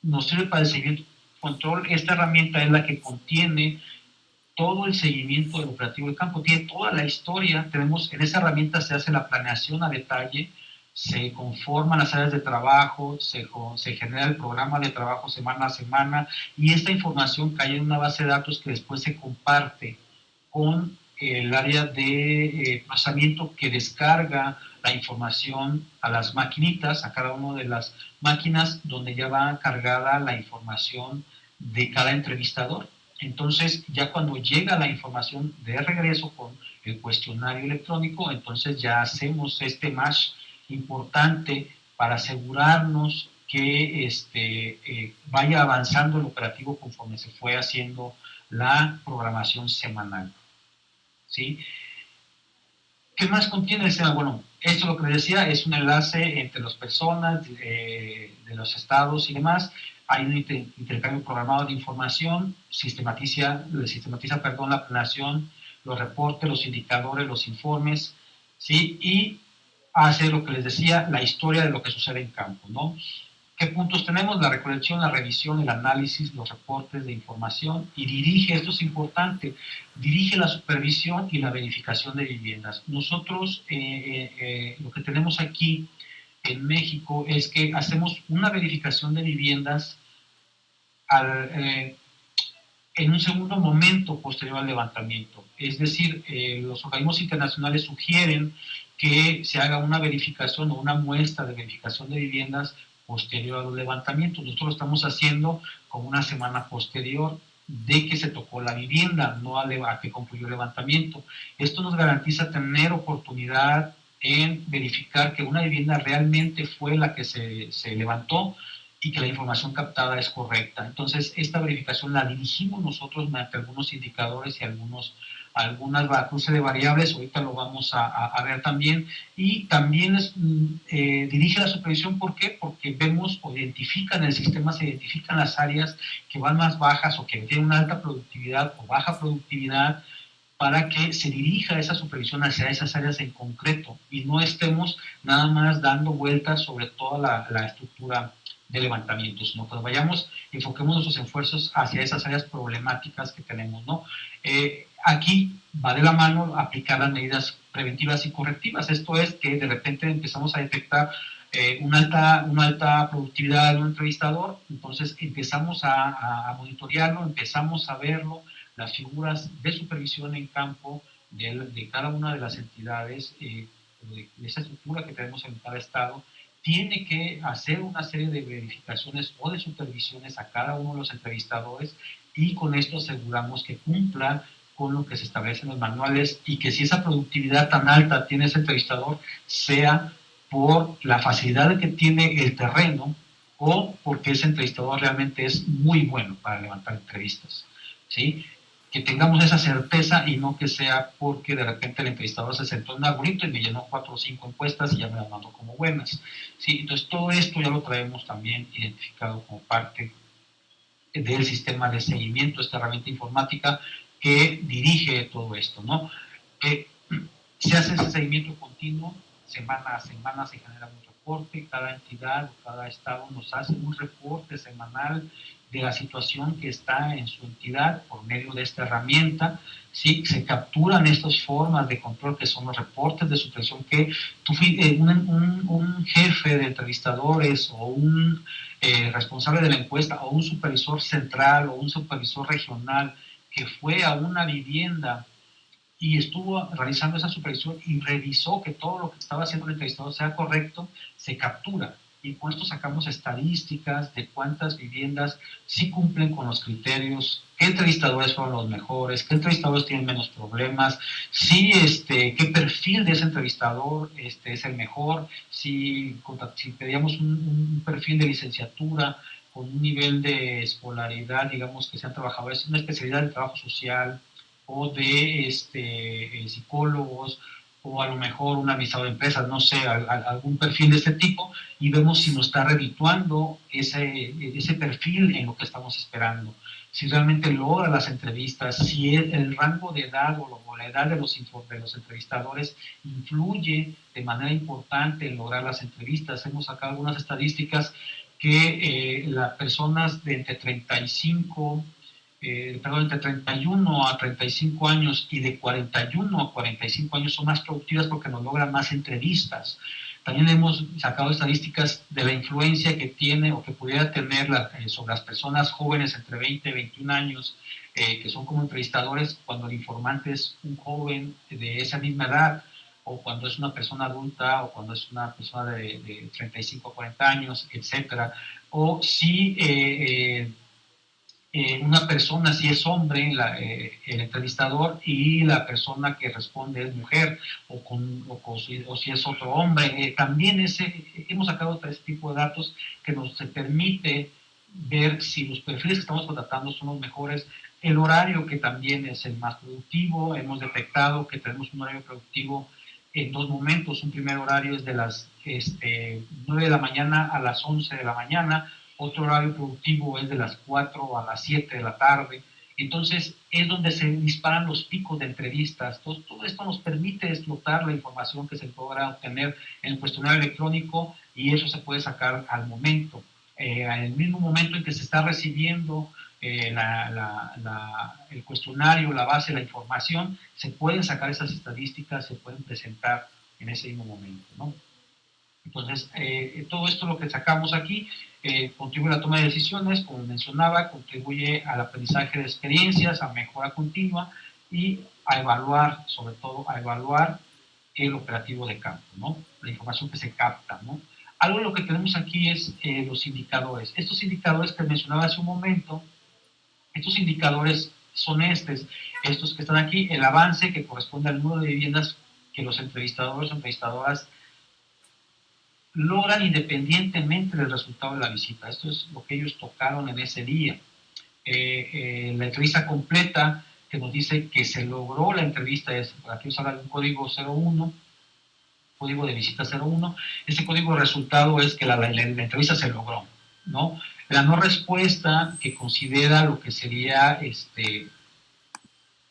nos sirve para el seguimiento y control. Esta herramienta es la que contiene todo el seguimiento del operativo de campo, tiene toda la historia. En esa herramienta se hace la planeación a detalle, se conforman las áreas de trabajo, se genera el programa de trabajo semana a semana, y esta información cae en una base de datos que después se comparte con el área de procesamiento, que descarga la información a las maquinitas, a cada una de las máquinas, donde ya va cargada la información de cada entrevistador. Entonces, ya cuando llega la información de regreso con el cuestionario electrónico, entonces ya hacemos este match importante para asegurarnos que vaya avanzando el operativo conforme se fue haciendo la programación semanal, ¿sí? ¿Qué más contiene el sistema? Bueno, esto lo que les decía es un enlace entre las personas de los estados y demás. Hay un intercambio programado de información, sistematiza la planeación, los reportes, los indicadores, los informes, ¿sí? Y hace lo que les decía, la historia de lo que sucede en campo, ¿no? ¿Qué puntos tenemos? La recolección, la revisión, el análisis, los reportes de información, y dirige, esto es importante, dirige la supervisión y la verificación de viviendas. Nosotros lo que tenemos aquí en México es que hacemos una verificación de viviendas en un segundo momento posterior al levantamiento. Es decir, los organismos internacionales sugieren que se haga una verificación o una muestra de verificación de viviendas posterior a los levantamientos. Nosotros lo estamos haciendo como una semana posterior de que se tocó la vivienda, no a que concluyó el levantamiento. Esto nos garantiza tener oportunidad en verificar que una vivienda realmente fue la que se levantó y que la información captada es correcta. Entonces, esta verificación la dirigimos nosotros mediante algunos indicadores y algunas cruces de variables. Ahorita lo vamos a ver también. Y también dirige la supervisión. ¿Por qué? Porque vemos o identifican en el sistema, se identifican las áreas que van más bajas o que tienen una alta productividad o baja productividad, para que se dirija esa supervisión hacia esas áreas en concreto y no estemos nada más dando vueltas sobre toda la estructura de levantamientos, sino que vayamos, enfoquemos nuestros esfuerzos hacia esas áreas problemáticas que tenemos, ¿no? Aquí va de la mano aplicar las medidas preventivas y correctivas. Esto es que de repente empezamos a detectar una alta productividad de un entrevistador, entonces empezamos a monitorearlo, empezamos a verlo, las figuras de supervisión en campo de cada una de las entidades, de esa estructura que tenemos en cada estado, tiene que hacer una serie de verificaciones o de supervisiones a cada uno de los entrevistadores, y con esto aseguramos que cumplan con lo que se establece en los manuales, y que si esa productividad tan alta tiene ese entrevistador, sea por la facilidad que tiene el terreno o porque ese entrevistador realmente es muy bueno para levantar entrevistas, ¿sí? que tengamos esa certeza y no que sea porque de repente el entrevistador se sentó en un arbolito y me llenó 4 o 5 encuestas y ya me las mandó como buenas. ¿Sí? Entonces todo esto ya lo traemos también identificado como parte del sistema de seguimiento, esta herramienta informática que dirige todo esto, ¿no? Se hace ese seguimiento continuo, semana a semana se genera un reporte, cada entidad o cada estado nos hace un reporte semanal de la situación que está en su entidad por medio de esta herramienta. ¿Sí? Se capturan estas formas de control que son los reportes de supervisión que un jefe de entrevistadores o un responsable de la encuesta o un supervisor central o un supervisor regional que fue a una vivienda y estuvo realizando esa supervisión y revisó que todo lo que estaba haciendo el entrevistador sea correcto, se captura. Y con esto sacamos estadísticas de cuántas viviendas sí cumplen con los criterios, qué entrevistadores fueron los mejores, qué entrevistadores tienen menos problemas, si, qué perfil de ese entrevistador es el mejor, si pedíamos un perfil de licenciatura con un nivel de escolaridad, digamos que sean trabajadores, una especialidad de trabajo social, o de psicólogos, o a lo mejor un administrador de empresas, no sé, algún perfil de este tipo, y vemos si nos está redituando ese perfil en lo que estamos esperando. Si realmente logra las entrevistas, si el rango de edad o la edad de los entrevistadores influye de manera importante en lograr las entrevistas. Hemos sacado algunas estadísticas que las personas de entre 31 a 35 años y de 41 a 45 años son más productivas porque nos logran más entrevistas. También hemos sacado estadísticas de la influencia que tiene o que pudiera tener sobre las personas jóvenes entre 20 y 21 años, que son como entrevistadores, cuando el informante es un joven de esa misma edad, o cuando es una persona adulta, o cuando es una persona de 35 a 40 años, etc. O si una persona, si es hombre, el entrevistador, y la persona que responde es mujer, o si es otro hombre. También hemos sacado ese tipo de datos que nos permite ver si los perfiles que estamos contratando son los mejores, el horario que también es el más productivo. Hemos detectado que tenemos un horario productivo en 2 momentos. Un primer horario es de las 9 de la mañana a las 11 de la mañana, otro horario productivo es de las 4 a las 7 de la tarde. Entonces es donde se disparan los picos de entrevistas. Entonces, todo esto nos permite explotar la información que se logra obtener en el cuestionario electrónico, y eso se puede sacar al momento. En el mismo momento en que se está recibiendo el cuestionario, la base, la información, se pueden sacar esas estadísticas, se pueden presentar en ese mismo momento, ¿no? Entonces, todo esto lo que sacamos aquí contribuye a la toma de decisiones, como mencionaba, contribuye al aprendizaje de experiencias, a mejora continua y a evaluar, sobre todo a evaluar el operativo de campo, ¿no? La información que se capta, ¿no? Algo de lo que tenemos aquí es los indicadores. Estos indicadores que mencionaba hace un momento, estos indicadores son estos que están aquí, el avance que corresponde al número de viviendas que los entrevistadores o entrevistadoras logran independientemente del resultado de la visita. Esto es lo que ellos tocaron en ese día. La entrevista completa, que nos dice que se logró la entrevista, aquí os habla de un código 01, código de visita 01. Ese código de resultado es que la entrevista se logró, ¿no? La no respuesta, que considera lo que sería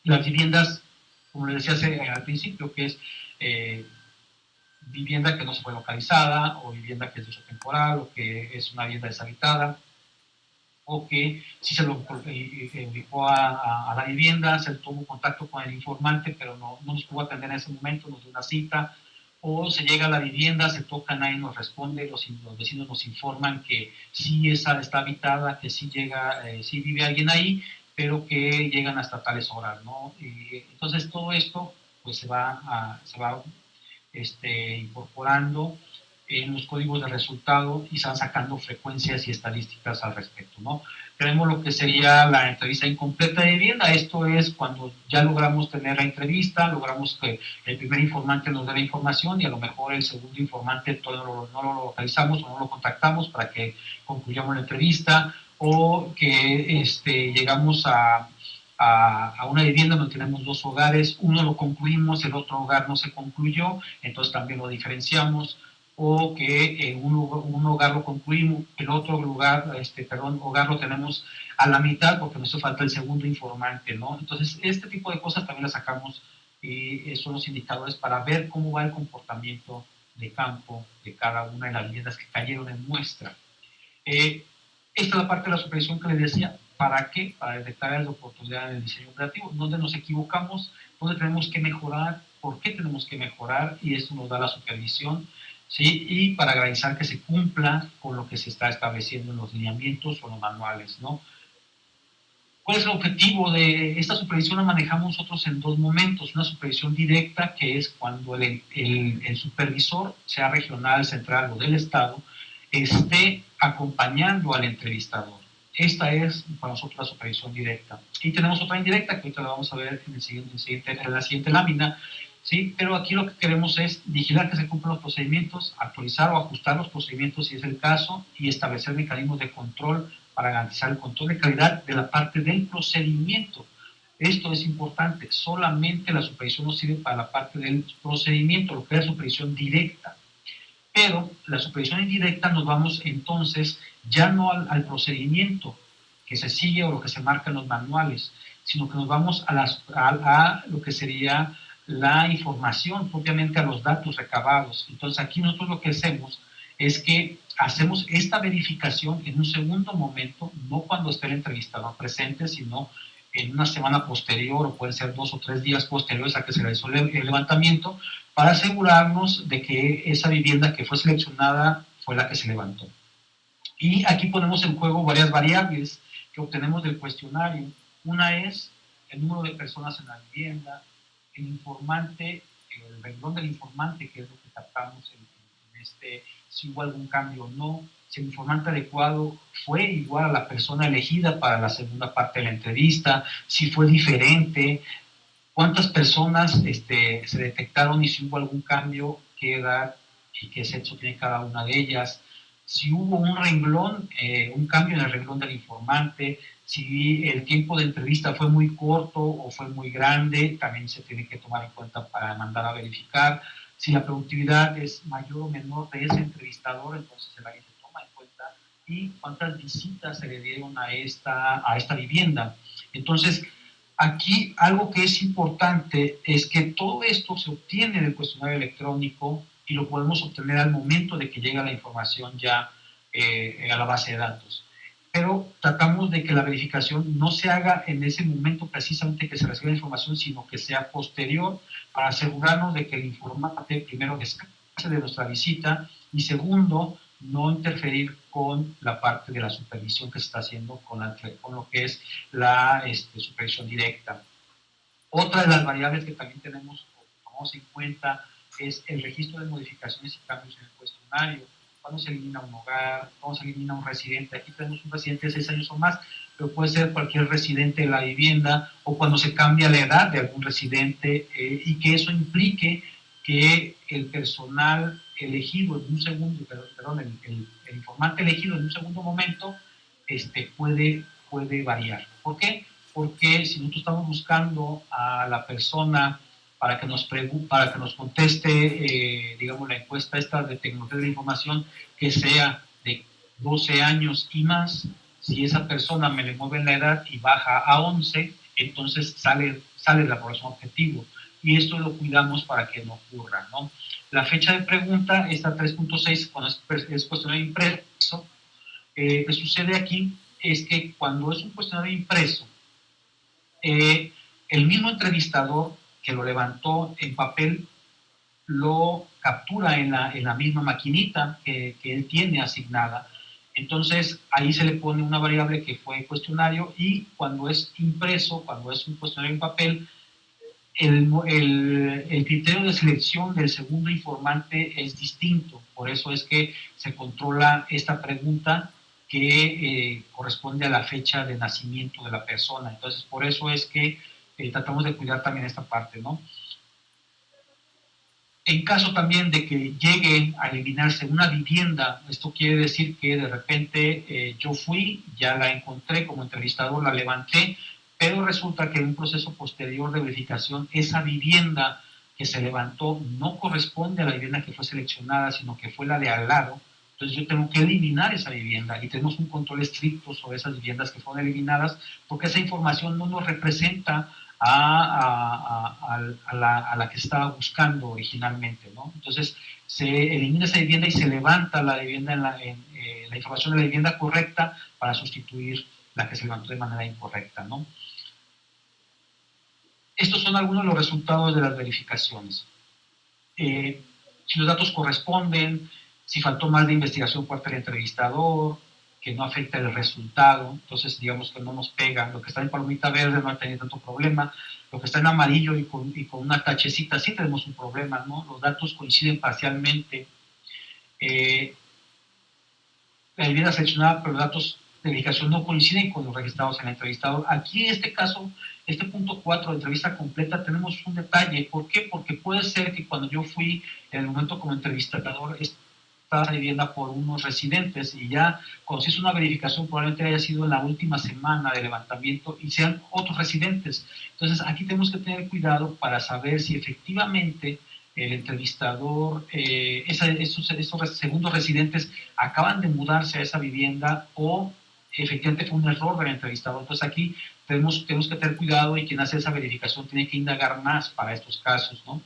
las viviendas, como les decía al principio, que es vivienda que no se fue localizada, o vivienda que es de uso temporal, o que es una vivienda deshabitada, o que sí se lo ubicó a la vivienda, se tuvo contacto con el informante, pero no nos pudo atender en ese momento, nos dio una cita, o se llega a la vivienda, se toca, nadie nos responde, los vecinos nos informan que sí está habitada, que sí sí vive alguien ahí, pero que llegan hasta tales horas, ¿no? Y entonces todo esto pues se va incorporando en los códigos de resultado y se van sacando frecuencias y estadísticas al respecto, ¿no? Tenemos lo que sería la entrevista incompleta de vivienda. Esto es cuando ya logramos tener la entrevista, logramos que el primer informante nos dé la información y a lo mejor el segundo informante no lo localizamos o no lo contactamos para que concluyamos la entrevista, o que llegamos a a una vivienda donde tenemos dos hogares, uno lo concluimos, el otro hogar no se concluyó, entonces también lo diferenciamos, o que un hogar lo concluimos, el otro lugar, hogar lo tenemos a la mitad porque nos hace falta el segundo informante, ¿no? Entonces, este tipo de cosas también las sacamos y son los indicadores para ver cómo va el comportamiento de campo de cada una de las viviendas que cayeron en muestra. Esta es la parte de la supervisión que les decía. ¿Para qué? Para detectar áreas de oportunidad en el diseño operativo, dónde nos equivocamos, dónde tenemos que mejorar, por qué tenemos que mejorar, y esto nos da la supervisión, ¿sí? Y para garantizar que se cumpla con lo que se está estableciendo en los lineamientos o los manuales, ¿no? ¿Cuál es el objetivo de esta supervisión? La manejamos nosotros en dos momentos. Una supervisión directa, que es cuando el supervisor, sea regional, central o del Estado, esté acompañando al entrevistador. Esta es para nosotros la supervisión directa. Y tenemos otra indirecta, que ahorita la vamos a ver en la siguiente lámina, ¿sí? Pero aquí lo que queremos es vigilar que se cumplan los procedimientos, actualizar o ajustar los procedimientos si es el caso, y establecer mecanismos de control para garantizar el control de calidad de la parte del procedimiento. Esto es importante, solamente la supervisión nos sirve para la parte del procedimiento, lo que es la supervisión directa. Pero la supervisión indirecta nos vamos entonces ya no al procedimiento que se sigue o lo que se marca en los manuales, sino que nos vamos a lo que sería la información, propiamente a los datos recabados. Entonces aquí nosotros lo que hacemos es que hacemos esta verificación en un segundo momento, no cuando esté el entrevistador presente, sino en una semana posterior, o pueden ser 2 o 3 días posteriores a que se realizó el levantamiento, para asegurarnos de que esa vivienda que fue seleccionada fue la que se levantó. Y aquí ponemos en juego varias variables que obtenemos del cuestionario. Una es el número de personas en la vivienda, el informante, el renglón del informante, que es lo que captamos en si hubo algún cambio o no, si el informante adecuado fue igual a la persona elegida para la segunda parte de la entrevista, si fue diferente, cuántas personas se detectaron y si hubo algún cambio, qué edad y qué sexo tiene cada una de ellas, si hubo un renglón, un cambio en el renglón del informante, si el tiempo de entrevista fue muy corto o fue muy grande, también se tiene que tomar en cuenta para mandar a verificar. Si la productividad es mayor o menor de ese entrevistador, entonces el área se toma en cuenta, y cuántas visitas se le dieron a esta vivienda. Entonces, aquí algo que es importante es que todo esto se obtiene del cuestionario electrónico y lo podemos obtener al momento de que llega la información ya a la base de datos. Pero tratamos de que la verificación no se haga en ese momento precisamente que se recibe la información, sino que sea posterior, para asegurarnos de que el informante primero descanse de nuestra visita y segundo, no interferir con la parte de la supervisión que se está haciendo con lo que es la supervisión directa. Otra de las variables que también tenemos en cuenta es el registro de modificaciones y cambios en el cuestionario. Cuando se elimina un hogar, cuando se elimina un residente. Aquí tenemos un residente de 6 años o más, pero puede ser cualquier residente de la vivienda, o cuando se cambia la edad de algún residente, y que eso implique que el personal elegido en un segundo, el informante elegido en un segundo momento puede variar. ¿Por qué? Porque si nosotros estamos buscando a la persona para que nos conteste, digamos, la encuesta esta de tecnología de la información, que sea de 12 años y más, si esa persona me le mueve la edad y baja a 11, entonces sale de la población objetivo. Y esto lo cuidamos para que no ocurra, ¿no? La fecha de pregunta, esta 3.6, cuando es cuestionario impreso, lo que sucede aquí es que cuando es un cuestionario impreso, el mismo entrevistador que lo levantó en papel lo captura en la misma maquinita que él tiene asignada. Entonces, ahí se le pone una variable que fue cuestionario, y cuando es impreso, cuando es un cuestionario en papel, el criterio de selección del segundo informante es distinto. Por eso es que se controla esta pregunta que corresponde a la fecha de nacimiento de la persona. Entonces, por eso es que tratamos de cuidar también esta parte, ¿no? En caso también de que llegue a eliminarse una vivienda, esto quiere decir que de repente yo fui, ya la encontré como entrevistador, la levanté, pero resulta que en un proceso posterior de verificación, esa vivienda que se levantó no corresponde a la vivienda que fue seleccionada, sino que fue la de al lado. Entonces yo tengo que eliminar esa vivienda y tenemos un control estricto sobre esas viviendas que fueron eliminadas porque esa información no nos representa a la que estaba buscando originalmente, ¿no? Entonces se elimina esa vivienda y se levanta la vivienda la información de la vivienda correcta para sustituir la que se levantó de manera incorrecta, ¿no? Estos son algunos de los resultados de las verificaciones. Si los datos corresponden, si faltó más de investigación por parte del entrevistador, que no afecta el resultado, entonces digamos que no nos pega. Lo que está en palomita verde no ha tenido tanto problema, lo que está en amarillo y con una tachecita sí tenemos un problema, ¿no? Los datos coinciden parcialmente. La vivienda seleccionada, pero los datos de verificación no coinciden con los registrados en el entrevistador. Aquí en este caso, este punto 4 de entrevista completa, tenemos un detalle. ¿Por qué? Porque puede ser que cuando yo fui en el momento como entrevistador, estaba vivienda por unos residentes y ya cuando se hizo una verificación probablemente haya sido en la última semana de levantamiento y sean otros residentes. Entonces aquí tenemos que tener cuidado para saber si efectivamente el entrevistador, esos segundos residentes acaban de mudarse a esa vivienda o efectivamente fue un error del entrevistador. Entonces aquí tenemos que tener cuidado y quien hace esa verificación tiene que indagar más para estos casos, ¿no?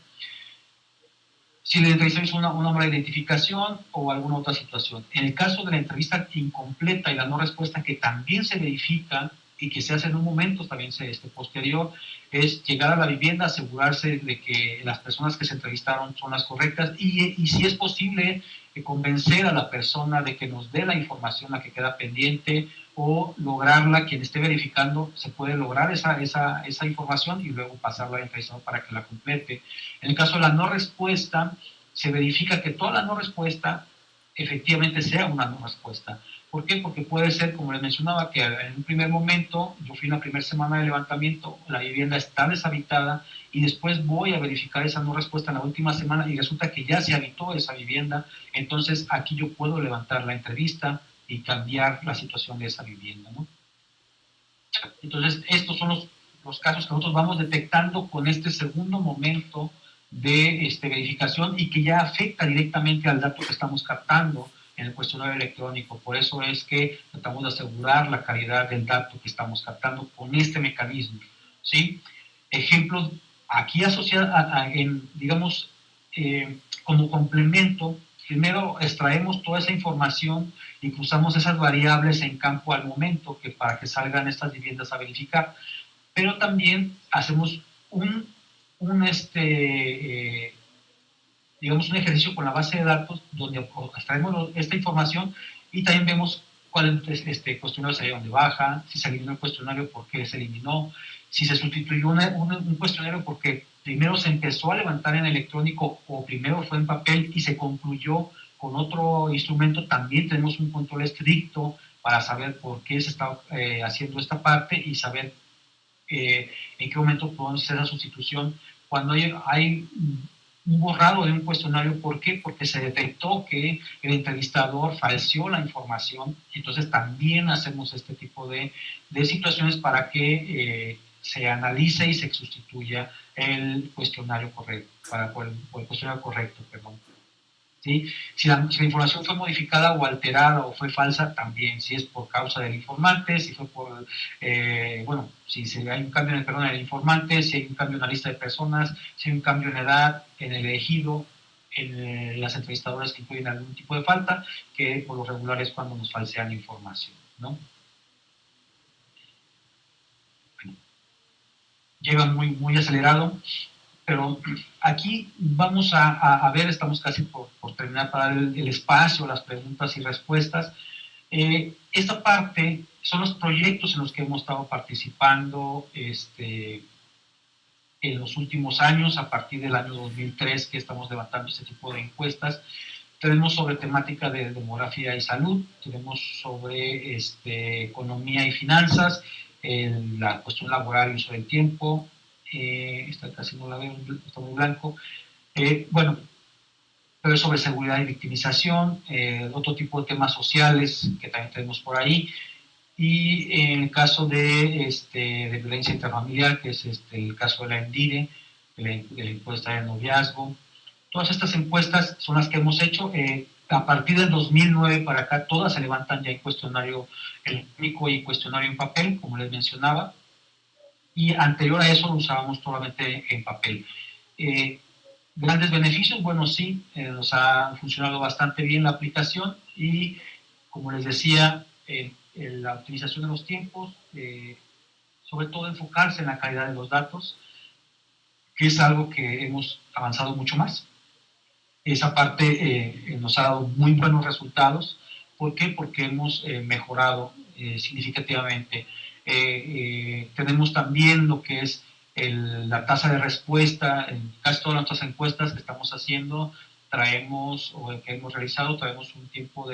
Si la entrevista es una mala identificación o alguna otra situación. En el caso de la entrevista incompleta y la no respuesta, que también se verifica y que se hace en un momento también posterior, es llegar a la vivienda, asegurarse de que las personas que se entrevistaron son las correctas y si es posible, convencer a la persona de que nos dé la información, la que queda pendiente, o lograrla, quien esté verificando, se puede lograr esa información y luego pasarla al entrevistador para que la complete. En el caso de la no respuesta, se verifica que toda la no respuesta efectivamente sea una no respuesta. ¿Por qué? Porque puede ser, como les mencionaba, que en un primer momento, yo fui en la primera semana de levantamiento, la vivienda está deshabitada y después voy a verificar esa no respuesta en la última semana y resulta que ya se habitó esa vivienda. Entonces aquí yo puedo levantar la entrevista y cambiar la situación de esa vivienda, ¿no? Entonces estos son los casos que nosotros vamos detectando con este segundo momento de verificación y que ya afecta directamente al dato que estamos captando en el cuestionario electrónico. Por eso es que tratamos de asegurar la calidad del dato que estamos captando con este mecanismo, ¿sí? Ejemplos aquí asociados, digamos, como complemento, primero extraemos toda esa información y cruzamos esas variables en campo al momento para que salgan estas viviendas a verificar, pero también hacemos digamos, un ejercicio con la base de datos donde extraemos esta información y también vemos cuál cuestionario se dio de baja, si se eliminó el cuestionario, por qué se eliminó, si se sustituyó un cuestionario porque primero se empezó a levantar en electrónico o primero fue en papel y se concluyó con otro instrumento. También tenemos un control estricto para saber por qué se está haciendo esta parte y saber en qué momento podemos hacer esa sustitución. Cuando hay un borrado de un cuestionario, ¿por qué? Porque se detectó que el entrevistador falseó la información. Entonces también hacemos este tipo de situaciones para que se analice y se sustituya el cuestionario correcto, por el cuestionario correcto, perdón. ¿Sí? Si la información fue modificada o alterada o fue falsa, también, si es por causa del informante, si fue por, si hay un cambio en el informante, si hay un cambio en la lista de personas, si hay un cambio en edad, en el elegido, en las entrevistadoras que incluyen algún tipo de falta, que por lo regular es cuando nos falsean información, ¿no? Bueno, llega muy acelerado. Pero aquí vamos a ver, estamos casi por terminar para dar el espacio, las preguntas y respuestas. Esta parte son los proyectos en los que hemos estado participando en los últimos años, a partir del año 2003 que estamos levantando este tipo de encuestas. Tenemos sobre temática de demografía y salud, tenemos sobre economía y finanzas, la cuestión laboral y uso del tiempo. Esta casi no la veo, está muy blanco. Pero sobre seguridad y victimización, otro tipo de temas sociales que también tenemos por ahí. Y en el caso de violencia intrafamiliar, que es el caso de la ENDIRE, de la encuesta de noviazgo, todas estas encuestas son las que hemos hecho. A partir del 2009 para acá, todas se levantan ya en cuestionario electrónico y cuestionario en papel, como les mencionaba, y anterior a eso lo usábamos solamente en papel. Grandes beneficios, bueno, sí, nos ha funcionado bastante bien la aplicación y, como les decía, la optimización de los tiempos, sobre todo enfocarse en la calidad de los datos, que es algo que hemos avanzado mucho más. Esa parte nos ha dado muy buenos resultados. ¿Por qué? Porque hemos mejorado significativamente. Tenemos también lo que es la tasa de respuesta. En casi todas nuestras encuestas que estamos haciendo, traemos, o que hemos realizado, traemos un tiempo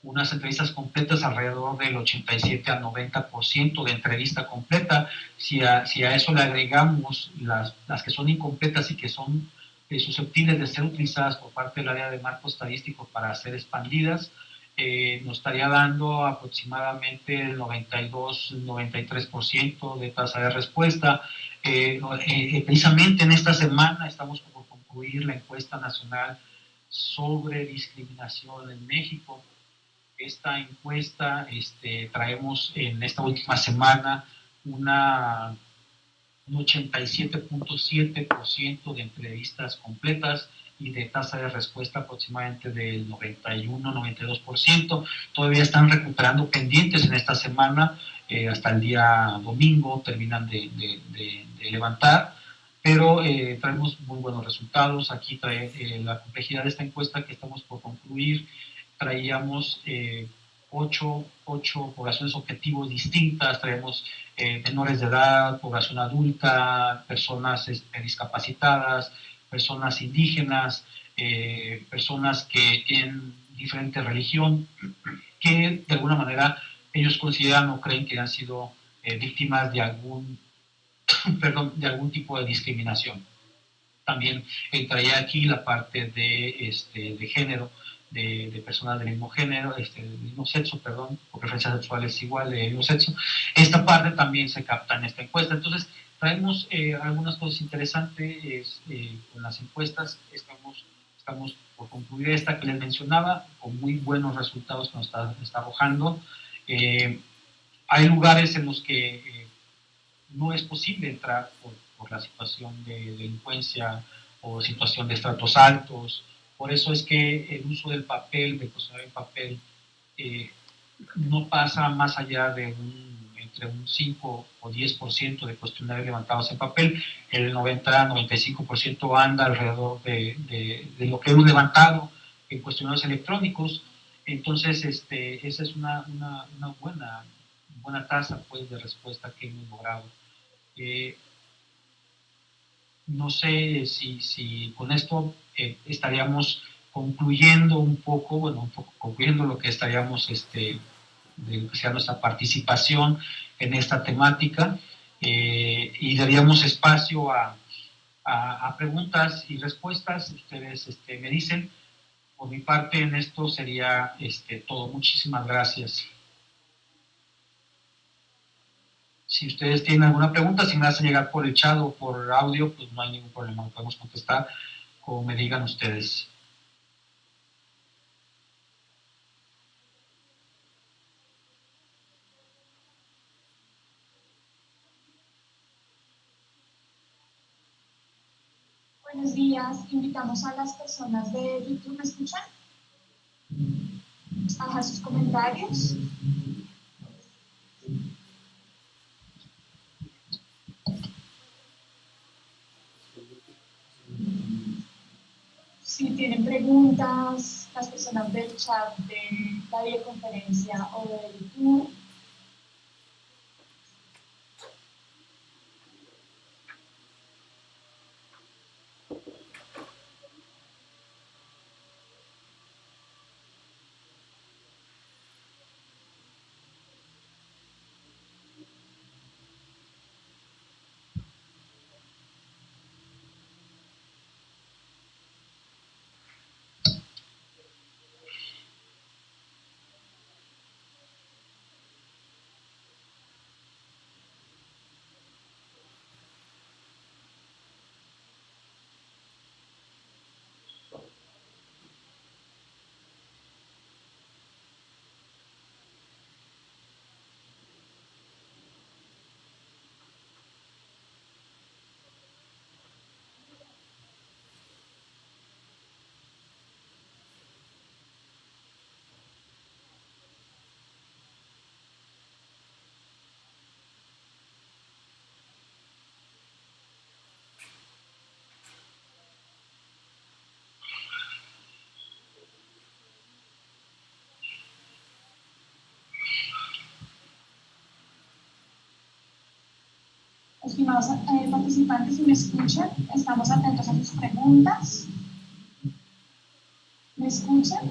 unas entrevistas completas alrededor del 87 al 90% de entrevista completa. Si a eso le agregamos las que son incompletas y que son susceptibles de ser utilizadas por parte del área de marco estadístico para ser expandidas, nos estaría dando aproximadamente el 92-93% de tasa de respuesta. Precisamente en esta semana estamos por concluir la encuesta nacional sobre discriminación en México. Esta encuesta traemos en esta última semana un 87.7% de entrevistas completas y de tasa de respuesta aproximadamente del 91-92%. Todavía están recuperando pendientes en esta semana, hasta el día domingo terminan de levantar, pero traemos muy buenos resultados. Aquí trae la complejidad de esta encuesta que estamos por concluir. Traíamos 8 poblaciones objetivos distintas, traemos menores de edad, población adulta, personas discapacitadas, personas indígenas, personas que tienen diferente religión, que de alguna manera ellos consideran o creen que han sido víctimas de algún, de algún tipo de discriminación. También entraría aquí la parte de género, de personas del mismo género, del mismo sexo, perdón, por preferencia sexual es igual, del mismo sexo. Esta parte también se capta en esta encuesta. Entonces, traemos algunas cosas interesantes con las encuestas. Estamos por concluir esta que les mencionaba, con muy buenos resultados que nos está arrojando. Hay lugares en los que no es posible entrar por la situación de delincuencia o situación de estratos altos. Por eso es que el uso del papel, del cuestionario en papel, no pasa más allá de entre un 5 o 10% de cuestionarios levantados en papel. El 90-95% anda alrededor de lo que hemos levantado en cuestionarios electrónicos. Entonces, esa es una buena tasa, pues, de respuesta que hemos logrado. No sé si con esto estaríamos concluyendo un poco concluyendo lo que estaríamos, de lo que sea nuestra participación en esta temática, y daríamos espacio a preguntas y respuestas. Ustedes me dicen. Por mi parte, en esto sería todo. Muchísimas gracias. Si ustedes tienen alguna pregunta, si me hacen llegar por el chat o por audio, pues no hay ningún problema, lo podemos contestar como me digan ustedes. Buenos días, invitamos a las personas de YouTube, ¿me escuchan? A dejar sus comentarios. Si tienen preguntas, las personas del chat de la videoconferencia o de YouTube. Estimados participantes, si me escuchan, estamos atentos a sus preguntas. ¿Me escuchan?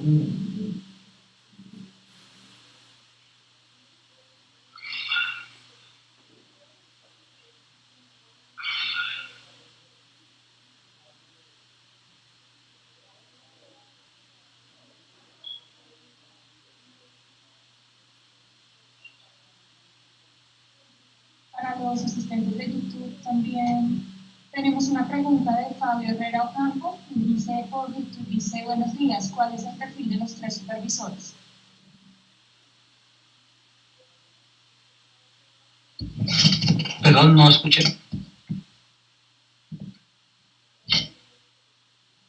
Para los asistentes de YouTube también tenemos una pregunta de Fabio Herrera Ocampo, que dice por YouTube, dice, buenos días, ¿cuál es el perfil de los 3 supervisores? Perdón, no escuché.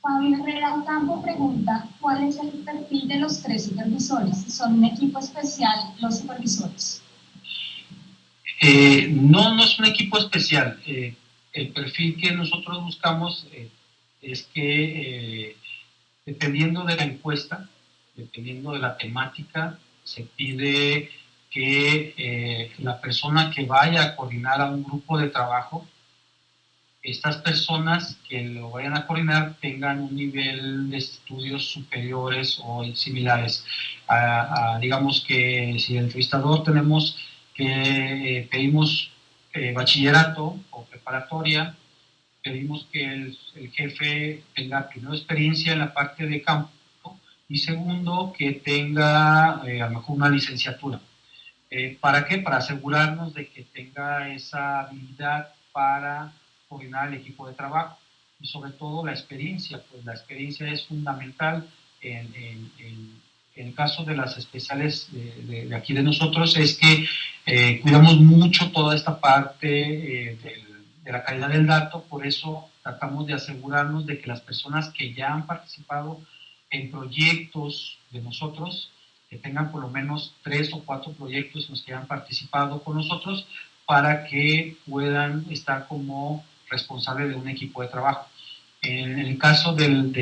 Fabio Herrera Ocampo pregunta, ¿cuál es el perfil de los 3 supervisores? ¿Son un equipo especial los supervisores? No, no es un equipo especial. El perfil que nosotros buscamos es que dependiendo de la encuesta, dependiendo de la temática, se pide que la persona que vaya a coordinar a un grupo de trabajo, estas personas que lo vayan a coordinar tengan un nivel de estudios superiores o similares. Digamos que si el entrevistador tenemos que pedimos bachillerato o preparatoria, pedimos que el jefe tenga primero experiencia en la parte de campo y segundo que tenga a lo mejor una licenciatura. ¿Para qué? Para asegurarnos de que tenga esa habilidad para coordinar el equipo de trabajo y sobre todo la experiencia, pues la experiencia es fundamental en el caso de las especiales de aquí de nosotros es que cuidamos mucho toda esta parte de la calidad del dato, por eso tratamos de asegurarnos de que las personas que ya han participado en proyectos de nosotros, que tengan por lo menos 3 o 4 proyectos en los que han participado con nosotros para que puedan estar como responsable de un equipo de trabajo. En el caso del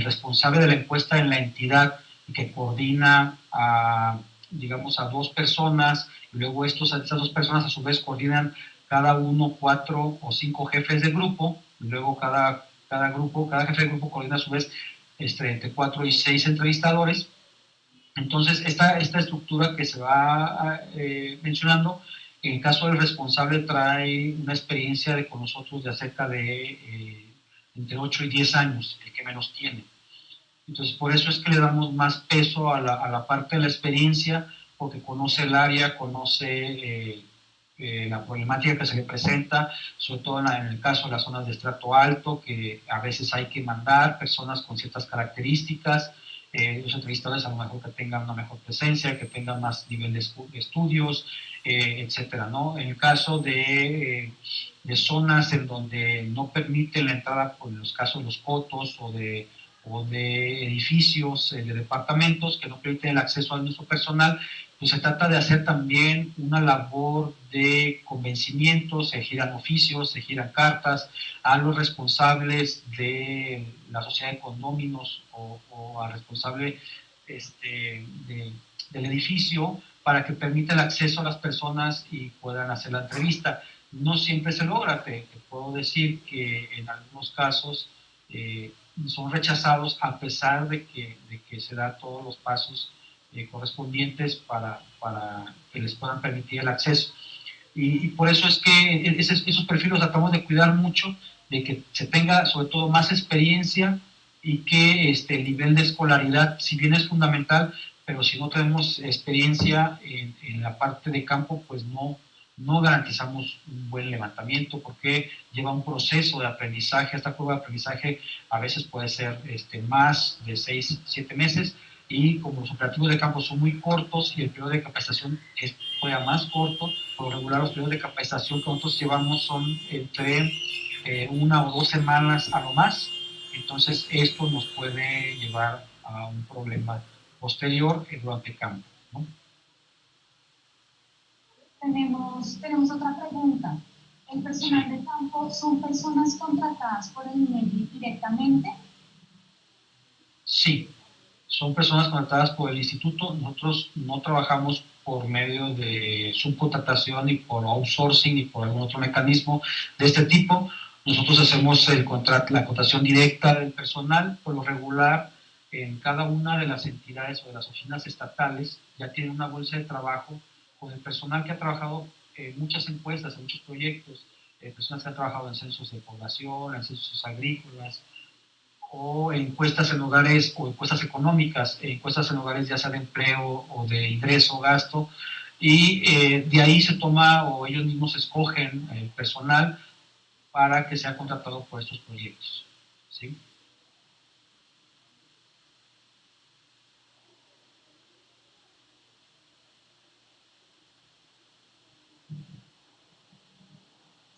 responsable de la encuesta en la entidad que coordina a, digamos, a 2 personas, y luego estas 2 personas a su vez coordinan cada uno 4 o 5 jefes de grupo, y luego cada jefe de grupo coordina a su vez entre 4 y 6 entrevistadores. Entonces, esta estructura que se va mencionando, en el caso del responsable trae una experiencia con nosotros de cerca de entre 8 y 10 años, el que menos tiene. Entonces, por eso es que le damos más peso a la parte de la experiencia, porque conoce el área, conoce la problemática que se le presenta, sobre todo en el caso de las zonas de estrato alto, que a veces hay que mandar personas con ciertas características, los entrevistadores a lo mejor que tengan una mejor presencia, que tengan más nivel de estudios, etcétera, ¿no? En el caso de zonas en donde no permiten la entrada, por los casos de los cotos o de edificios, de departamentos que no permiten el acceso al uso personal, pues se trata de hacer también una labor de convencimiento, se giran oficios, se giran cartas a los responsables de la sociedad de condóminos o al responsable del edificio para que permita el acceso a las personas y puedan hacer la entrevista. No siempre se logra, te puedo decir que en algunos casos son rechazados a pesar de que se dan todos los pasos correspondientes para que les puedan permitir el acceso. Y por eso es que esos perfiles los tratamos de cuidar mucho, de que se tenga sobre todo más experiencia y que el nivel de escolaridad, si bien es fundamental, pero si no tenemos experiencia en la parte de campo, pues no garantizamos un buen levantamiento porque lleva un proceso de aprendizaje. Esta curva de aprendizaje a veces puede ser más de 6, 7 meses y como los operativos de campo son muy cortos y el periodo de capacitación es todavía más corto, por lo regular los periodos de capacitación que nosotros llevamos son entre 1 o 2 semanas a lo más. Entonces esto nos puede llevar a un problema posterior durante el campo, ¿no? Tenemos otra pregunta. ¿El personal de campo son personas contratadas por el INEGI directamente? Sí, son personas contratadas por el instituto. Nosotros no trabajamos por medio de subcontratación y por outsourcing y por algún otro mecanismo de este tipo. Nosotros hacemos la contratación directa del personal. Por lo regular, en cada una de las entidades o de las oficinas estatales ya tienen una bolsa de trabajo con el personal que ha trabajado en muchas encuestas, en muchos proyectos, personas que han trabajado en censos de población, en censos agrícolas, o encuestas en hogares o encuestas económicas, encuestas en hogares ya sea de empleo o de ingreso, gasto, y de ahí se toma o ellos mismos escogen el personal para que sea contratado por estos proyectos, ¿sí?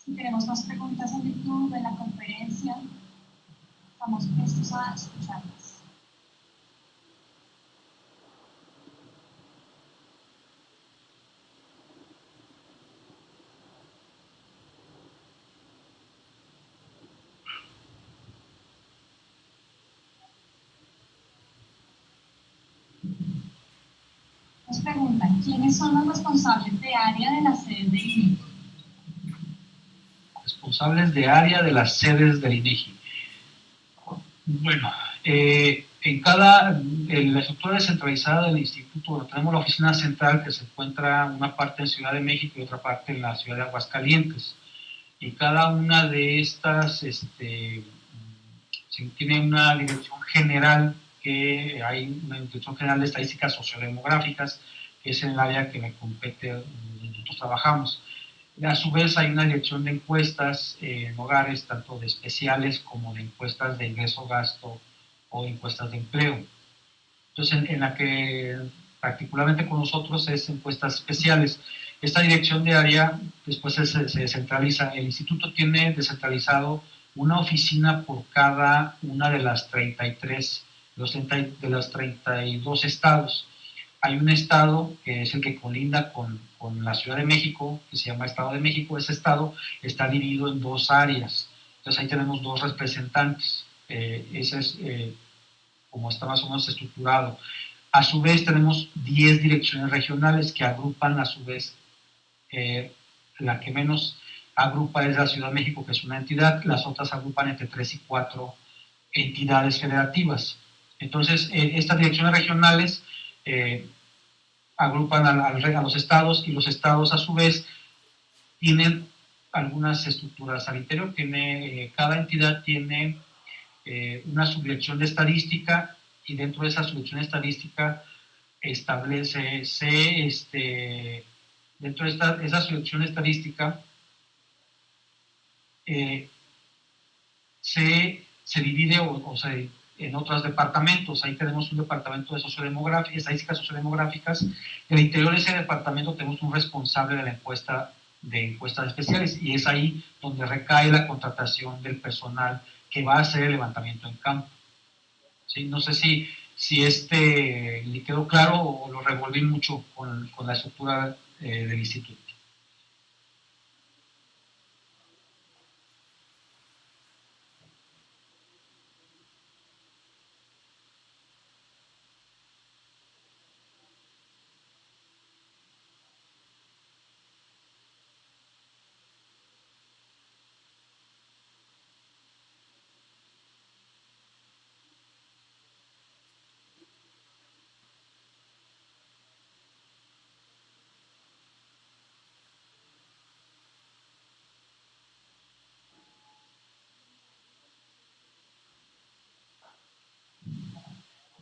Si tenemos más preguntas en YouTube, en la conferencia, estamos prestos a escucharlas. Nos preguntan, ¿quiénes son los responsables de área de las sedes del INEGI? Responsables de área de las sedes del INEGI. Bueno, en la estructura descentralizada del instituto tenemos la oficina central que se encuentra una parte en Ciudad de México y otra parte en la ciudad de Aguascalientes. Y cada una de estas tiene una dirección general, que hay una dirección general de estadísticas sociodemográficas, que es en el área que me compete, donde nosotros trabajamos. A su vez hay una dirección de encuestas en hogares, tanto de especiales como de encuestas de ingreso-gasto o encuestas de empleo. Entonces, en la que particularmente con nosotros es encuestas especiales. Esta dirección de área después se descentraliza. El instituto tiene descentralizado una oficina por cada una de las 32 estados. Hay un estado que es el que colinda con la Ciudad de México, que se llama Estado de México. Ese estado está dividido en dos áreas. Entonces ahí tenemos dos representantes. Ese es como está más o menos estructurado. A su vez tenemos 10 direcciones regionales que agrupan a su vez, la que menos agrupa es la Ciudad de México, que es una entidad. Las otras agrupan entre 3 y 4 entidades federativas. Entonces, estas direcciones regionales agrupan a los estados, y los estados a su vez tienen algunas estructuras al interior. Cada entidad tiene una subdirección de estadística, y dentro de esa subdirección de estadística establece, dentro de esa subdirección estadística se divide en otros departamentos. Ahí tenemos un departamento de estadísticas sociodemográficas. En el interior de ese departamento tenemos un responsable de la encuestas especiales, y es ahí donde recae la contratación del personal que va a hacer el levantamiento en campo. ¿Sí? No sé si le quedó claro o lo revolví mucho con la estructura del instituto.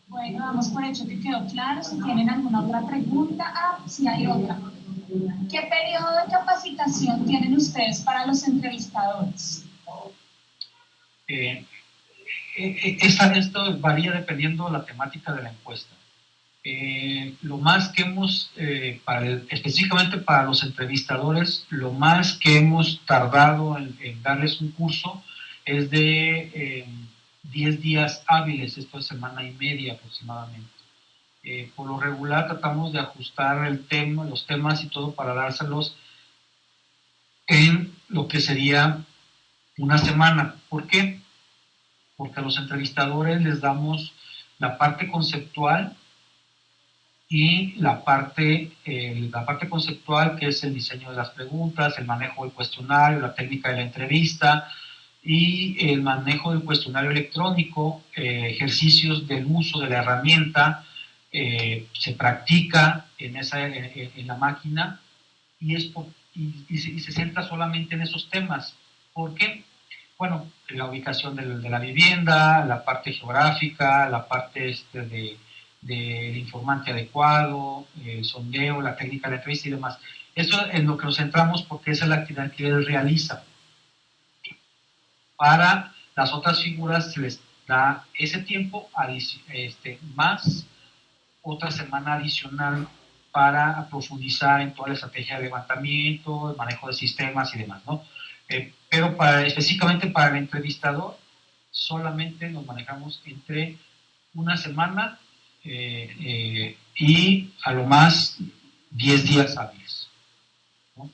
Bueno, damos por hecho que quedó claro. Si tienen alguna otra pregunta, sí hay otra. ¿Qué periodo de capacitación tienen ustedes para los entrevistadores? Esto varía dependiendo de la temática de la encuesta. Lo más que hemos, específicamente para los entrevistadores, lo más que hemos tardado en darles un curso es de 10 días hábiles, esto es semana y media aproximadamente. Por lo regular tratamos de ajustar los temas y todo para dárselos en lo que sería una semana. ¿Por qué? Porque a los entrevistadores les damos la parte conceptual y la parte conceptual, que es el diseño de las preguntas, el manejo del cuestionario, la técnica de la entrevista y el manejo del cuestionario electrónico, ejercicios del uso de la herramienta, se practica en la máquina y se centra solamente en esos temas. ¿Por qué? Bueno, la ubicación de la vivienda, la parte geográfica, la parte del informante adecuado, el sondeo, la técnica de la entrevista y demás. Eso es en lo que nos centramos porque esa es la actividad que él realiza. Para las otras figuras se les da ese tiempo más otra semana adicional para profundizar en toda la estrategia de levantamiento, el manejo de sistemas y demás, ¿no? Pero específicamente para el entrevistador, solamente nos manejamos entre una semana y a lo más 10 días hábiles, ¿no?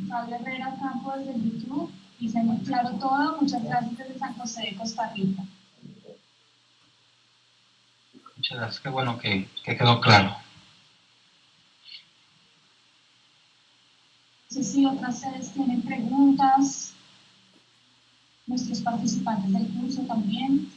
Fabio Herrera Campo desde YouTube, dice muy claro todo, muchas gracias desde San José de Costa Rica. Muchas gracias, qué bueno que quedó claro. No sé si otras sedes tienen preguntas, nuestros participantes del curso también.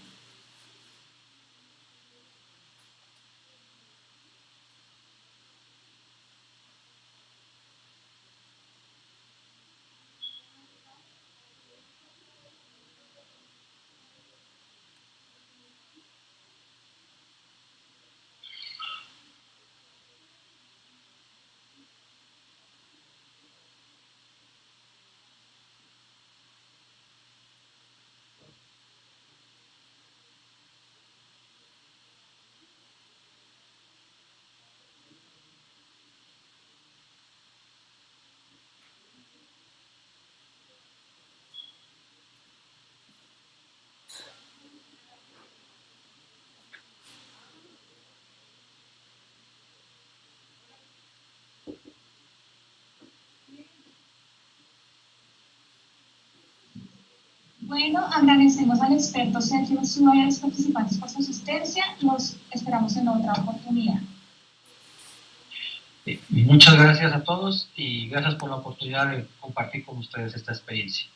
Bueno, agradecemos al experto Sergio Ursúa y a los participantes por su asistencia. Los esperamos en otra oportunidad. Muchas gracias a todos y gracias por la oportunidad de compartir con ustedes esta experiencia.